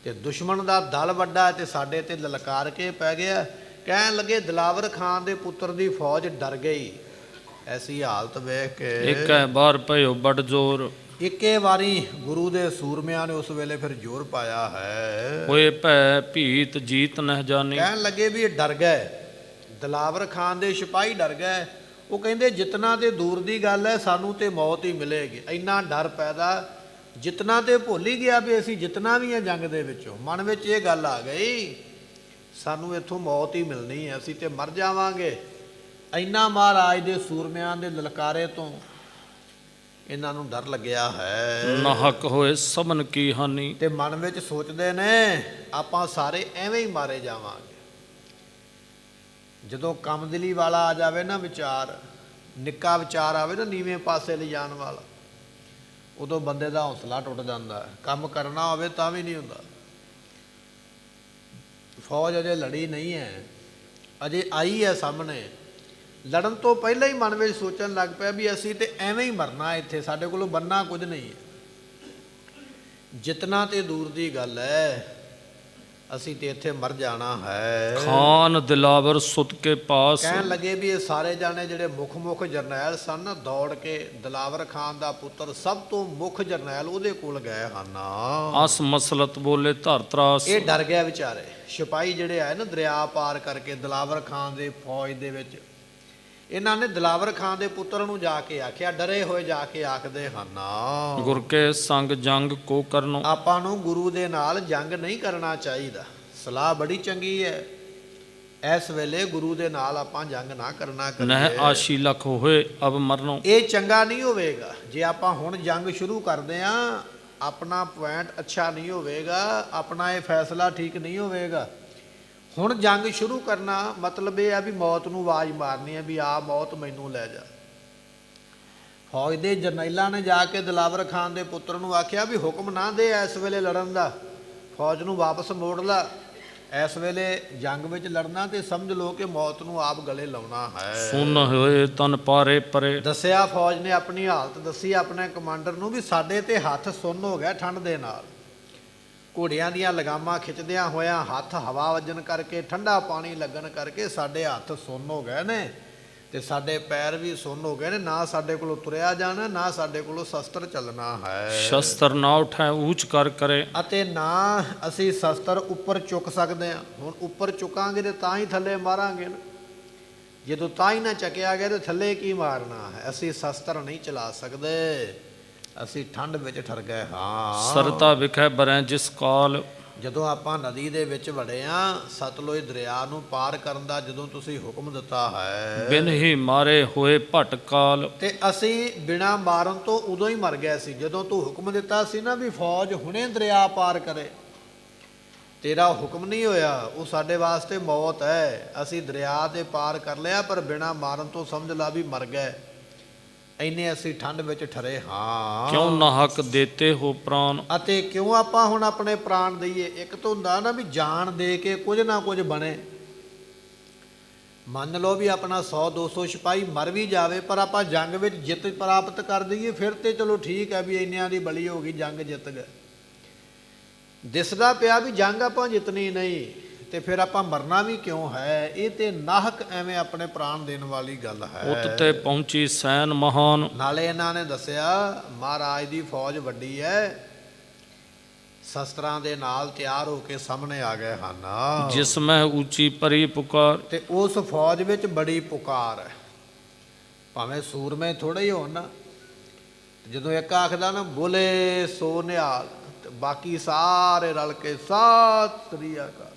ਤੇ ਦੁਸ਼ਮਣ ਦਾ ਦਲ ਵੱਡਾ ਤੇ ਸਾਡੇ ਤੇ ਲਲਕਾਰ ਕੇ ਪੈ ਗਿਆ। ਕਹਿਣ ਲੱਗੇ ਦਿਲਾਵਰ ਖਾਨ ਦੇ ਪੁੱਤਰ ਦੀ ਫੌਜ ਡਰ ਗਈ। ਐਸੀ ਹਾਲਤ ਵੇਖ ਕੇ ਇੱਕ ਹੈ ਬਾਹਰ ਭਇਓ ਬੜ ਜ਼ੋਰ। ਇੱਕੇ ਵਾਰੀ ਗੁਰੂ ਦੇ ਸੂਰਮਿਆਂ ਨੇ ਉਸ ਵੇਲੇ ਫਿਰ ਜ਼ੋਰ ਪਾਇਆ ਹੈ। ਹੋਏ ਭੈ ਭੀਤ ਜੀਤ ਨਹਿ ਜਾਣੀ। ਕਹਿਣ ਲੱਗੇ ਵੀ ਇਹ ਡਰ ਗਏ, ਦਿਲਾਵਰ ਖਾਨ ਦੇ ਸਿਪਾਹੀ ਡਰ ਗਏ। ਉਹ ਕਹਿੰਦੇ ਜਿੱਤਣਾ ਤੇ ਦੂਰ ਦੀ ਗੱਲ ਹੈ, ਸਾਨੂੰ ਤੇ ਮੌਤ ਹੀ ਮਿਲੇਗੀ। ਇੰਨਾ ਡਰ ਪੈਦਾ, ਜਿੱਤਣਾ ਤੇ ਭੁੱਲ ਹੀ ਗਿਆ ਵੀ ਅਸੀਂ ਜਿੱਤਣਾ ਵੀ ਹੈ ਜੰਗ ਦੇ ਵਿੱਚੋਂ। ਮਨ ਵਿੱਚ ਇਹ ਗੱਲ ਆ ਗਈ ਸਾਨੂੰ ਇੱਥੋਂ ਮੌਤ ਹੀ ਮਿਲਣੀ ਹੈ, ਅਸੀਂ ਤੇ ਮਰ ਜਾਵਾਂਗੇ। ਇੰਨਾ ਮਹਾਰਾਜ ਦੇ ਸੂਰਮਿਆਂ ਦੇ ਲਲਕਾਰੇ ਤੋਂ ਇਹਨਾਂ ਨੂੰ ਡਰ ਲੱਗਿਆ ਹੈ। ਨਾ ਹੱਕ ਹੋਏ ਸਭਨ ਕੀ ਹਾਨੀ। ਤੇ ਮਨ ਵਿੱਚ ਸੋਚਦੇ ਨੇ ਆਪਾਂ ਸਾਰੇ ਐਵੇਂ ਹੀ ਮਾਰੇ ਜਾਵਾਂਗੇ। ਜਦੋਂ ਕਮਦਿਲੀ ਵਾਲਾ ਆ ਜਾਵੇ ਨਾ ਵਿਚਾਰ, ਨਿੱਕਾ ਵਿਚਾਰ ਆਵੇ ਨਾ ਨੀਵੇਂ ਪਾਸੇ ਲਿਜਾਣ ਵਾਲਾ, ਉਦੋਂ ਬੰਦੇ ਦਾ ਹੌਸਲਾ ਟੁੱਟ ਜਾਂਦਾ ਹੈ। ਕੰਮ ਕਰਨਾ ਹੋਵੇ ਤਾਂ ਵੀ ਨਹੀਂ ਹੁੰਦਾ। ਫੌਜ ਅਜੇ ਲੜੀ ਨਹੀਂ ਹੈ, ਅਜੇ ਆਈ ਹੈ ਸਾਹਮਣੇ। ਲੜਨ ਤੋਂ ਪਹਿਲਾਂ ਹੀ ਮਨ ਵਿੱਚ ਸੋਚਣ ਲੱਗ ਪਿਆ ਵੀ ਅਸੀਂ ਤੇ ਐਵੇਂ ਹੀ ਮਰਨਾ ਇੱਥੇ, ਸਾਡੇ ਕੋਲੋਂ ਬੰਨਾ ਕੁਝ ਨਹੀਂ ਹੈ। ਜਿੱਤਣਾ ਤੇ ਦੂਰ ਦੀ ਗੱਲ ਹੈ, ਅਸੀਂ ਤੇ ਇੱਥੇ ਮਰ ਜਾਣਾ ਹੈ। ਖਾਨ ਦਿਲਾਵਰ ਸੁਤ ਕੇ ਪਾਸ। ਕਹਿਣ ਲੱਗੇ ਵੀ ਇਹ ਸਾਰੇ ਜਾਣੇ ਜਿਹੜੇ ਮੁੱਖ ਜਰਨੈਲ ਸਨ, ਦੌੜ ਕੇ ਦਿਲਾਵਰ ਖਾਨ ਦਾ ਪੁੱਤਰ ਸਭ ਤੋਂ ਮੁੱਖ ਜਰਨੈਲ ਉਹਦੇ ਕੋਲ ਗਏ ਹਨ। ਅਸ ਮਸਲਤ ਬੋਲੇ ਧਰ ਤਰਾਸ। ਇਹ ਡਰ ਗਿਆ ਵਿਚਾਰੇ ਸਿਪਾਹੀ ਜਿਹੜੇ ਆਏ ਨਾ ਦਰਿਆ ਪਾਰ ਕਰਕੇ ਦਿਲਾਵਰ ਖਾਨ ਦੇ ਫੌਜ ਦੇ ਵਿੱਚ। ਇਹਨਾਂ ਨੇ ਦਿਲਾਵਰ ਖਾਨ ਦੇ ਪੁੱਤਰ ਨੂੰ ਜਾ ਕੇ ਆਖਿਆ, ਡਰੇ ਹੋਏ ਜਾ ਕੇ ਆਖਦੇ ਹਨ, ਗੁਰ ਕੇ ਸੰਗ ਜੰਗ ਕੋ ਕਰਨੋ। ਆਪਾਂ ਨੂੰ ਗੁਰੂ ਦੇ ਨਾਲ ਜੰਗ ਨਹੀਂ ਕਰਨਾ ਚਾਹੀਦਾ। ਸਲਾਹ ਬੜੀ ਚੰਗੀ ਹੈ, ਇਸ ਵੇਲੇ ਗੁਰੂ ਦੇ ਨਾਲ ਆਪਾਂ ਜੰਗ ਨਾ ਕਰਨਾ ਨਹਿ ਆਸ਼ੀ ਲਖ ਹੋਏ ਅਬ ਮਰਨੋ। ਇਹ ਚੰਗਾ ਨਹੀਂ ਹੋਵੇਗਾ ਜੇ ਆਪਾਂ ਹੁਣ ਜੰਗ ਸ਼ੁਰੂ ਕਰਦੇ ਹਾਂ। ਆਪਣਾ ਪੁਆਇੰਟ ਅੱਛਾ ਨਹੀਂ ਹੋਵੇਗਾ, ਆਪਣਾ ਇਹ ਫੈਸਲਾ ਠੀਕ ਨਹੀਂ ਹੋਵੇਗਾ। ਹੁਣ ਜੰਗ ਸ਼ੁਰੂ ਕਰਨਾ ਮਤਲਬ ਇਹ ਆ ਵੀ ਮੌਤ ਨੂੰ ਆਵਾਜ਼ ਮਾਰਨੀ ਹੈ ਵੀ ਆ ਮੌਤ ਮੈਨੂੰ ਲੈ ਜਾ। ਫੌਜ ਦੇ ਜਰਨੈਲਾਂ ਨੇ ਜਾ ਕੇ ਦਿਲਾਵਰ ਖਾਨ ਦੇ ਪੁੱਤਰ ਨੂੰ ਆਖਿਆ ਵੀ ਹੁਕਮ ਨਾ ਦੇ ਇਸ ਵੇਲੇ ਲੜਨ ਦਾ, ਫੌਜ ਨੂੰ ਵਾਪਸ ਮੋੜ ਲਾ। ਇਸ ਵੇਲੇ ਜੰਗ ਵਿੱਚ ਲੜਨਾ ਤੇ ਸਮਝ ਲਓ ਕਿ ਮੌਤ ਨੂੰ ਆਪ ਗਲੇ ਲਾਉਣਾ ਹੈ। ਸੁਨ ਹੋਏ ਤਨ ਪਾਰੇ ਪਰੇ। ਦੱਸਿਆ ਫੌਜ ਨੇ ਆਪਣੀ ਹਾਲਤ ਦੱਸੀ ਆਪਣੇ ਕਮਾਂਡਰ ਨੂੰ ਵੀ ਸਾਡੇ ਤੇ ਹੱਥ ਸੁੰਨ ਹੋ ਗਿਆ ਠੰਡ ਦੇ ਨਾਲ। ਘੋੜਿਆਂ ਦੀਆਂ ਲਗਾਮਾਂ ਖਿੱਚਦਿਆਂ ਹੋਇਆਂ ਹੱਥ ਹਵਾ ਵੱਜਣ ਕਰਕੇ, ਠੰਡਾ ਪਾਣੀ ਲੱਗਣ ਕਰਕੇ ਸਾਡੇ ਹੱਥ ਸੁੰਨ ਹੋ ਗਏ ਨੇ ਤੇ ਸਾਡੇ ਪੈਰ ਵੀ ਸੁੰਨ ਹੋ ਗਏ ਨੇ। ਨਾ ਸਾਡੇ ਕੋਲੋਂ ਤੁਰਿਆ ਜਾਣਾ, ਨਾ ਸਾਡੇ ਕੋਲੋਂ ਸ਼ਸਤਰ ਚੱਲਣਾ ਹੈ। ਸ਼ਸਤਰ ਨਾ ਉਠਾਏ ਊਚ ਕਰ ਕਰੇ। ਅਤੇ ਨਾ ਅਸੀਂ ਸ਼ਸਤਰ ਉੱਪਰ ਚੁੱਕ ਸਕਦੇ ਹਾਂ। ਹੁਣ ਉੱਪਰ ਚੁੱਕਾਂਗੇ ਤੇ ਤਾਂ ਹੀ ਥੱਲੇ ਮਾਰਾਂਗੇ ਨਾ। ਜਦੋਂ ਤਾਂ ਹੀ ਨਾ ਚੱਕਿਆ ਗਿਆ ਤੇ ਥੱਲੇ ਕੀ ਮਾਰਨਾ ਹੈ। ਅਸੀਂ ਸ਼ਸਤਰ ਨਹੀਂ ਚਲਾ ਸਕਦੇ, ਅਸੀਂ ਠੰਡ ਵਿੱਚ ਠਰ ਗਏ ਹਾਂ। ਸਰਤਾ ਵਿਖੇ ਬਰੈ ਜਿਸ ਕਾਲ। ਜਦੋਂ ਆਪਾਂ ਨਦੀ ਦੇ ਵਿੱਚ ਵੜੇ ਆ, ਸਤਲੁਜ ਦਰਿਆ ਨੂੰ ਪਾਰ ਕਰਨ ਦਾ ਜਦੋਂ ਤੁਸੀਂ ਹੁਕਮ ਦਿੱਤਾ ਹੈ, ਬਿਨ ਹੀ ਮਾਰੇ ਹੋਏ ਭਟਕਾਲ। ਤੇ ਅਸੀਂ ਬਿਨਾਂ ਮਾਰਨ ਤੋਂ ਉਦੋਂ ਹੀ ਮਰ ਗਏ ਸੀ। ਜਦੋਂ ਤੂੰ ਹੁਕਮ ਦਿੱਤਾ ਸੀ ਨਾ ਵੀ ਫੌਜ ਹੁਣੇ ਦਰਿਆ ਪਾਰ ਕਰੇ, ਤੇਰਾ ਹੁਕਮ ਨਹੀਂ ਹੋਇਆ, ਉਹ ਸਾਡੇ ਵਾਸਤੇ ਮੌਤ ਹੈ। ਅਸੀਂ ਦਰਿਆ ਦੇ ਪਾਰ ਕਰ ਲਿਆ, ਪਰ ਬਿਨਾਂ ਮਾਰਨ ਤੋਂ ਸਮਝ ਲਾ ਵੀ ਮਰ ਗਏ। ਇੰਨੇ ਅਸੀਂ ਠੰਡ ਵਿੱਚ ਠਰੇ ਹਾਂ। ਕਿਉਂ ਨਾਹਕ ਦੇਤੇ ਹੋ ਪ੍ਰਾਨ। ਅਤੇ ਕਿਉਂ ਆਪਾਂ ਹੁਣ ਆਪਣੇ ਪ੍ਰਾਣ ਦਈਏ। ਇੱਕ ਤਾਂ ਹੁੰਦਾ ਨਾ ਵੀ ਜਾਨ ਦੇ ਕੇ ਕੁਝ ਨਾ ਕੁਝ ਬਣੇ। ਮੰਨ ਲਓ ਵੀ ਆਪਣਾ 100-200 ਸਿਪਾਹੀ ਮਰ ਵੀ ਜਾਵੇ, ਪਰ ਆਪਾਂ ਜੰਗ ਵਿੱਚ ਜਿੱਤ ਪ੍ਰਾਪਤ ਕਰ ਦਈਏ, ਫਿਰ ਤੇ ਚਲੋ ਠੀਕ ਹੈ ਵੀ ਇੰਨਿਆਂ ਦੀ ਬਲੀ ਹੋ ਗਈ, ਜੰਗ ਜਿੱਤ ਗਏ। ਦਿਸਦਾ ਪਿਆ ਵੀ ਜੰਗ ਆਪਾਂ ਜਿੱਤਣੀ ਨਹੀਂ, ਤੇ ਫਿਰ ਆਪਾਂ ਮਰਨਾ ਵੀ ਕਿਉਂ ਹੈ। ਇਹ ਤੇ ਨਾਹਕ ਐਵੇਂ ਆਪਣੇ ਪ੍ਰਾਣ ਦੇਣ ਵਾਲੀ ਗੱਲ ਹੈ। ਉਤ ਤੇ ਪਹੁੰਚੀ ਸੈਨ ਮਹਾਨ। ਨਾਲੇ ਇਹਨਾਂ ਨੇ ਦੱਸਿਆ ਮਹਾਰਾਜ ਦੀ ਫੌਜ ਵੱਡੀ ਹੈ, ਸ਼ਸਤਰਾਂ ਦੇ ਨਾਲ ਤਿਆਰ ਹੋ ਕੇ ਸਾਹਮਣੇ ਆ ਗਏ ਹਨ। ਜਿਸ ਮੈਂ ਉੱਚੀ ਪਰੀ ਪੁਕਾਰ। ਤੇ ਉਸ ਫੌਜ ਵਿੱਚ ਬੜੀ ਪੁਕਾਰ ਹੈ। ਭਾਵੇਂ ਸੂਰਮੇ ਥੋੜੇ ਹੀ ਹੋਣ ਨਾ, ਜਦੋਂ ਇੱਕ ਆਖਦਾ ਨਾ ਬੋਲੇ ਸੋ ਨਿਹਾਲ, ਤੇ ਬਾਕੀ ਸਾਰੇ ਰਲ ਕੇ ਸਤਿ ਸ੍ਰੀ ਅਕਾਲ।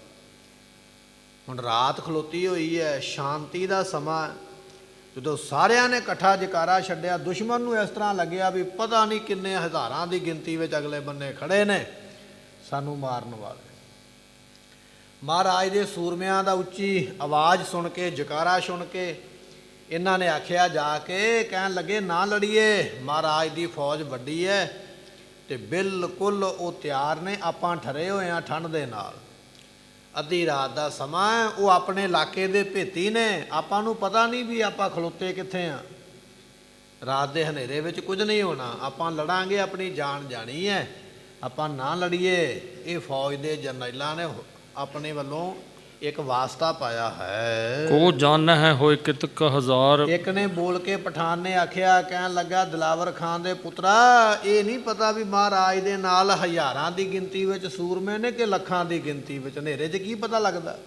ਹੁਣ ਰਾਤ ਖਲੋਤੀ ਹੋਈ ਹੈ, ਸ਼ਾਂਤੀ ਦਾ ਸਮਾਂ। ਜਦੋਂ ਸਾਰਿਆਂ ਨੇ ਇਕੱਠਾ ਜਕਾਰਾ ਛੱਡਿਆ, ਦੁਸ਼ਮਣ ਨੂੰ ਇਸ ਤਰ੍ਹਾਂ ਲੱਗਿਆ ਵੀ ਪਤਾ ਨਹੀਂ ਕਿੰਨੇ ਹਜ਼ਾਰਾਂ ਦੀ ਗਿਣਤੀ ਵਿੱਚ ਅਗਲੇ ਬੰਨੇ ਖੜੇ ਨੇ ਸਾਨੂੰ ਮਾਰਨ ਵਾਲੇ। ਮਹਾਰਾਜ ਦੇ ਸੂਰਮਿਆਂ ਦਾ ਉੱਚੀ ਆਵਾਜ਼ ਸੁਣ ਕੇ, ਜਕਾਰਾ ਸੁਣ ਕੇ, ਇਹਨਾਂ ਨੇ ਆਖਿਆ ਜਾ ਕੇ, ਕਹਿਣ ਲੱਗੇ ਨਾ ਲੜੀਏ, ਮਹਾਰਾਜ ਦੀ ਫੌਜ ਵੱਡੀ ਹੈ ਤੇ ਬਿਲਕੁਲ ਉਹ ਤਿਆਰ ਨੇ। ਆਪਾਂ ਠਰੇ ਹੋਏ ਹਾਂ ਠੰਡ ਦੇ ਨਾਲ। ਅੱਧੀ ਰਾਤ ਦਾ ਸਮਾਂ, ਉਹ ਆਪਣੇ ਇਲਾਕੇ ਦੇ ਭੇਤੀ ਨੇ, ਆਪਾਂ ਨੂੰ ਪਤਾ ਨਹੀਂ ਵੀ ਆਪਾਂ ਖਲੋਤੇ ਕਿੱਥੇ ਆ। ਰਾਤ ਦੇ ਹਨੇਰੇ ਵਿੱਚ ਕੁਝ ਨਹੀਂ ਹੋਣਾ, ਆਪਾਂ ਲੜਾਂਗੇ, ਆਪਣੀ ਜਾਨ ਜਾਣੀ ਹੈ। ਆਪਾਂ ਨਾ ਲੜੀਏ। ਇਹ ਫੌਜ ਦੇ ਜਰਨੈਲਾਂ ਨੇ ਆਪਣੇ ਵੱਲੋਂ ਇੱਕ ਵਾਸਤਾ ਪਾਇਆ ਹੈ। ਕੋ ਜਾਣ ਹੈ ਹੋਏ ਕਿਤਕ ਹਜ਼ਾਰ। ਇੱਕ ਨੇ ਬੋਲ ਕੇ ਪਠਾਨ ਨੇ ਆਖਿਆ, ਕਹਿਣ ਲੱਗਾ ਦਿਲਾਵਰ ਖਾਨ ਦੇ ਪੁੱਤਰਾ, ਇਹ ਨਹੀਂ ਪਤਾ ਵੀ ਮਹਾਰਾਜ ਦੇ ਨਾਲ ਹਜ਼ਾਰਾਂ ਦੀ ਗਿਣਤੀ ਵਿੱਚ ਸੂਰਮੇ ਨੇ ਕਿ ਲੱਖਾਂ ਦੀ ਗਿਣਤੀ ਵਿੱਚ। ਹਨੇਰੇ 'ਚ ਕੀ ਪਤਾ ਲੱਗਦਾ।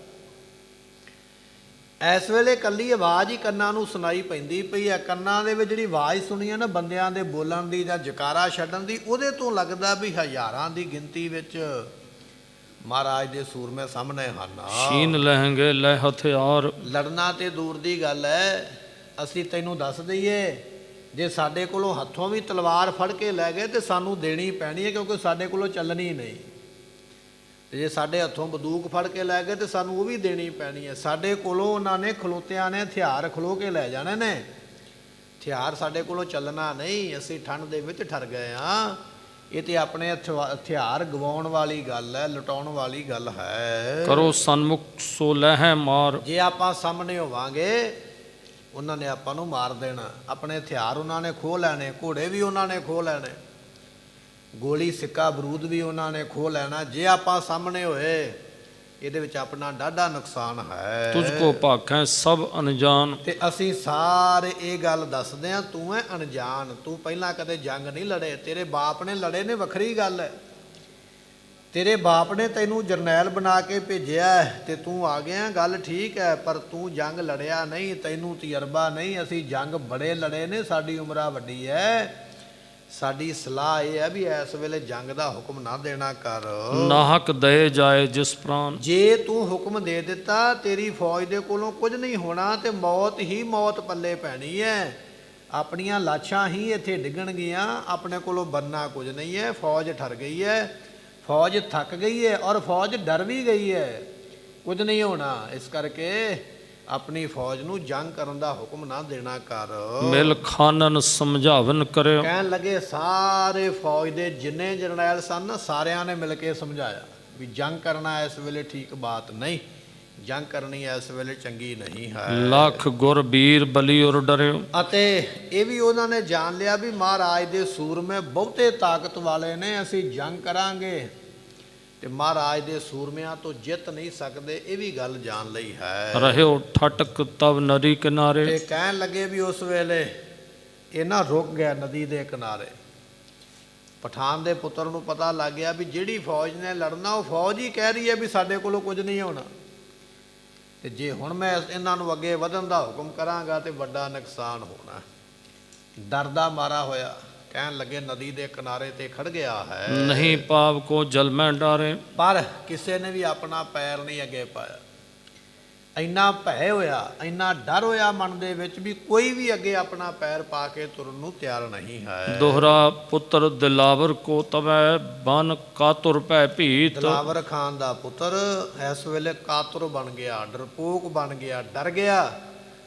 ਇਸ ਵੇਲੇ ਇਕੱਲੀ ਆਵਾਜ਼ ਹੀ ਕੰਨਾਂ ਨੂੰ ਸੁਣਾਈ ਪੈਂਦੀ ਪਈ ਹੈ। ਕੰਨਾਂ ਦੇ ਵਿੱਚ ਜਿਹੜੀ ਆਵਾਜ਼ ਸੁਣੀ ਹੈ ਨਾ ਬੰਦਿਆਂ ਦੇ ਬੋਲਣ ਦੀ ਜਾਂ ਜਕਾਰਾ ਛੱਡਣ ਦੀ, ਉਹਦੇ ਤੋਂ ਲੱਗਦਾ ਵੀ ਹਜ਼ਾਰਾਂ ਦੀ ਗਿਣਤੀ ਵਿੱਚ ਮਹਾਰਾਜ ਦੇ ਸੂਰਮੇ ਸਾਹਮਣੇ ਹਨ। ਸ਼ੀਨ ਲਹਿੰਗੇ ਲੈ ਹਥਿਆਰ। ਲੜਨਾ ਤੇ ਦੂਰ ਦੀ ਗੱਲ ਹੈ। ਅਸੀਂ ਤੈਨੂੰ ਦੱਸ ਦਈਏ, ਜੇ ਸਾਡੇ ਕੋਲੋਂ ਹੱਥੋਂ ਵੀ ਤਲਵਾਰ ਫੜ ਕੇ ਲੈ ਗਏ ਤੇ ਸਾਨੂੰ ਦੇਣੀ ਪੈਣੀ ਹੈ, ਕਿਉਂਕਿ ਸਾਡੇ ਕੋਲੋਂ ਚੱਲਣੀ ਨਹੀਂ। ਤੇ ਜੇ ਸਾਡੇ ਹੱਥੋਂ ਬੰਦੂਕ ਫੜ ਕੇ ਲੈ ਗਏ ਤੇ ਸਾਨੂੰ ਉਹ ਵੀ ਦੇਣੀ ਪੈਣੀ ਹੈ। ਸਾਡੇ ਕੋਲੋਂ ਉਹਨਾਂ ਨੇ ਖਲੋਤਿਆਂ ਨੇ ਹਥਿਆਰ ਖਲੋ ਕੇ ਲੈ ਜਾਣੇ ਨੇ, ਹਥਿਆਰ ਸਾਡੇ ਕੋਲੋਂ ਚੱਲਣਾ ਨਹੀਂ। ਅਸੀਂ ਠੰਡ ਦੇ ਵਿੱਚ ਠਰ ਗਏ ਹਾਂ। ਇਹ ਤੇ ਆਪਣੇ ਹਥਿਆਰ ਗਵਾਉਣ ਵਾਲੀ ਗੱਲ ਹੈ, ਲੁਟਾਉਣ ਵਾਲੀ ਗੱਲ ਹੈ। ਕਰੋ ਸਨਮੁਖ ਸੋ ਲਹਿ ਮਾਰ। ਜੇ ਆਪਾਂ ਸਾਹਮਣੇ ਹੋਵਾਂਗੇ, ਉਹਨਾਂ ਨੇ ਆਪਾਂ ਨੂੰ ਮਾਰ ਦੇਣਾ। ਆਪਣੇ ਹਥਿਆਰ ਉਹਨਾਂ ਨੇ ਖੋਹ ਲੈਣੇ, ਘੋੜੇ ਵੀ ਉਹਨਾਂ ਨੇ ਖੋਹ ਲੈਣੇ, ਗੋਲੀ ਸਿੱਕਾ ਬਰੂਦ ਵੀ ਉਹਨਾਂ ਨੇ ਖੋਹ ਲੈਣਾ। ਜੇ ਆਪਾਂ ਸਾਹਮਣੇ ਹੋਏ, ਇਹਦੇ ਵਿੱਚ ਆਪਣਾ ਡਾਢਾ ਨੁਕਸਾਨ ਹੈ। ਤੁਝ ਕੋ ਭਾਖੈ ਸਭ ਅਣਜਾਨ। ਤੇ ਅਸੀਂ ਸਾਰੇ ਇਹ ਗੱਲ ਦੱਸਦੇ ਹਾਂ, ਤੂੰ ਹੈ ਅਣਜਾਨ, ਤੂੰ ਪਹਿਲਾਂ ਕਦੇ ਜੰਗ ਨਹੀਂ ਲੜੇ। ਤੇਰੇ ਬਾਪ ਨੇ ਲੜੇ ਨੇ, ਵੱਖਰੀ ਗੱਲ ਹੈ। ਤੇਰੇ ਬਾਪ ਨੇ ਤੈਨੂੰ ਜਰਨੈਲ ਬਣਾ ਕੇ ਭੇਜਿਆ ਤੇ ਤੂੰ ਆ ਗਿਆ, ਗੱਲ ਠੀਕ ਹੈ, ਪਰ ਤੂੰ ਜੰਗ ਲੜਿਆ ਨਹੀਂ, ਤੈਨੂੰ ਤਜਰਬਾ ਨਹੀਂ। ਅਸੀਂ ਜੰਗ ਬੜੇ ਲੜੇ ਨੇ, ਸਾਡੀ ਉਮਰਾਂ ਵੱਡੀ ਹੈ। ਸਾਡੀ ਸਲਾਹ ਇਹ ਹੈ ਵੀ ਇਸ ਵੇਲੇ ਜੰਗ ਦਾ ਹੁਕਮ ਨਾ ਦੇਣਾ ਕਰ। ਨਾਹਕ ਦਏ ਜਾਏ ਜਿਸ ਪ੍ਰਾਨ। ਜੇ ਤੂੰ ਹੁਕਮ ਦੇ ਦਿੱਤਾ, ਤੇਰੀ ਫੌਜ ਦੇ ਕੋਲੋਂ ਕੁਝ ਨਹੀਂ ਹੋਣਾ ਤੇ ਮੌਤ ਹੀ ਮੌਤ ਪੱਲੇ ਪੈਣੀ ਹੈ। ਆਪਣੀਆਂ ਲਾਸ਼ਾਂ ਹੀ ਇੱਥੇ ਡਿੱਗਣਗੀਆਂ, ਆਪਣੇ ਕੋਲੋਂ ਬਣਨਾ ਕੁਝ ਨਹੀਂ ਹੈ। ਫੌਜ ਠਰ ਗਈ ਹੈ, ਫੌਜ ਥੱਕ ਗਈ ਹੈ, ਔਰ ਫੌਜ ਡਰ ਵੀ ਗਈ ਹੈ, ਕੁਝ ਨਹੀਂ ਹੋਣਾ। ਇਸ ਕਰਕੇ ਆਪਣੀ ਫੌਜ ਨੂੰ ਜੰਗ ਕਰਨ ਦਾ ਹੁਕਮ ਨਾ ਦੇਣਾ ਕਰ। ਮਿਲ ਖਾਨਨ ਸਮਝਾਵਨ ਕਰਿਓ। ਕਹਿਣ ਲੱਗੇ ਸਾਰੇ ਫੌਜ ਦੇ ਜਿੰਨੇ ਜਰਨੈਲ ਸਨ, ਸਾਰਿਆਂ ਨੇ ਮਿਲ ਕੇ ਸਮਝਾਇਆ ਵੀ ਜੰਗ ਕਰਨਾ ਇਸ ਵੇਲੇ ਠੀਕ ਬਾਤ ਨਹੀਂ, ਜੰਗ ਕਰਨੀ ਇਸ ਵੇਲੇ ਚੰਗੀ ਨਹੀਂ ਹੈ। ਲੱਖ ਗੁਰ ਵੀਰ ਬਲੀ ਉਰ ਡਰਿਓ। ਅਤੇ ਇਹ ਵੀ ਉਹਨਾਂ ਨੇ ਜਾਣ ਲਿਆ ਵੀ ਮਹਾਰਾਜ ਦੇ ਸੂਰਮੇ ਬਹੁਤੇ ਤਾਕਤ ਵਾਲੇ ਨੇ, ਅਸੀਂ ਜੰਗ ਕਰਾਂਗੇ ਤੇ ਮਹਾਰਾਜ ਦੇ ਸੂਰਮਿਆਂ ਤੋਂ ਜਿੱਤ ਨਹੀਂ ਸਕਦੇ। ਇਹ ਵੀ ਗੱਲ ਜਾਣ ਲਈ ਹੈ। ਰਹਿਓ ਠਟਕ ਤਵ ਨਦੀ ਕਿਨਾਰੇ। ਤੇ ਕਹਿਣ ਲੱਗੇ ਵੀ ਉਸ ਵੇਲੇ ਇਹਨਾਂ ਰੁਕ ਗਿਆ ਨਦੀ ਦੇ ਕਿਨਾਰੇ। ਪਠਾਨ ਦੇ ਪੁੱਤਰ ਨੂੰ ਪਤਾ ਲੱਗ ਗਿਆ ਵੀ ਜਿਹੜੀ ਫੌਜ ਨੇ ਲੜਨਾ, ਉਹ ਫੌਜ ਹੀ ਕਹਿ ਰਹੀ ਹੈ ਵੀ ਸਾਡੇ ਕੋਲੋਂ ਕੁਝ ਨਹੀਂ ਹੋਣਾ। ਤੇ ਜੇ ਹੁਣ ਮੈਂ ਇਹਨਾਂ ਨੂੰ ਅੱਗੇ ਵਧਣ ਦਾ ਹੁਕਮ ਕਰਾਂਗਾ ਤੇ ਵੱਡਾ ਨੁਕਸਾਨ ਹੋਣਾ। ਡਰਦਾ ਮਾਰਾ ਹੋਇਆ ਕਹਿਣ ਲੱਗੇ ਨਦੀ ਦੇ ਕਿਨਾਰੇ ਤੇ ਖੜ ਗਿਆ ਹੈ, ਨਹੀਂ ਪਾਪ ਕੋ ਜਲ ਮੈਂ ਡਾਰੇ। ਪਰ ਕਿਸੇ ਨੇ ਵੀ ਆਪਣਾ ਪੈਰ ਨਹੀਂ ਅੱਗੇ ਪਾਇਆ। ਇੰਨਾ ਭੈ ਹੋਇਆ, ਇੰਨਾ ਡਰ ਹੋਇਆ ਮਨ ਦੇ ਵਿੱਚ ਵੀ ਕੋਈ ਵੀ ਅੱਗੇ ਆਪਣਾ ਪੈਰ ਪਾ ਕੇ ਤੁਰਨ ਨੂੰ ਤਿਆਰ ਨਹੀਂ ਹੈ। ਦੋਹਰਾ ਪੁੱਤਰ ਦਿਲਾਵਰ ਕੋ ਤਵੈ ਬਨ ਕਾਤੁਰ ਭੈ ਭੀਤ। ਦਿਲਾਵਰ ਖਾਨ ਦਾ ਪੁੱਤਰ ਇਸ ਵੇਲੇ ਕਾਤੁਰ ਬਣ ਗਿਆ, ਡਰਪੋਕ ਬਣ ਗਿਆ, ਡਰ ਗਿਆ।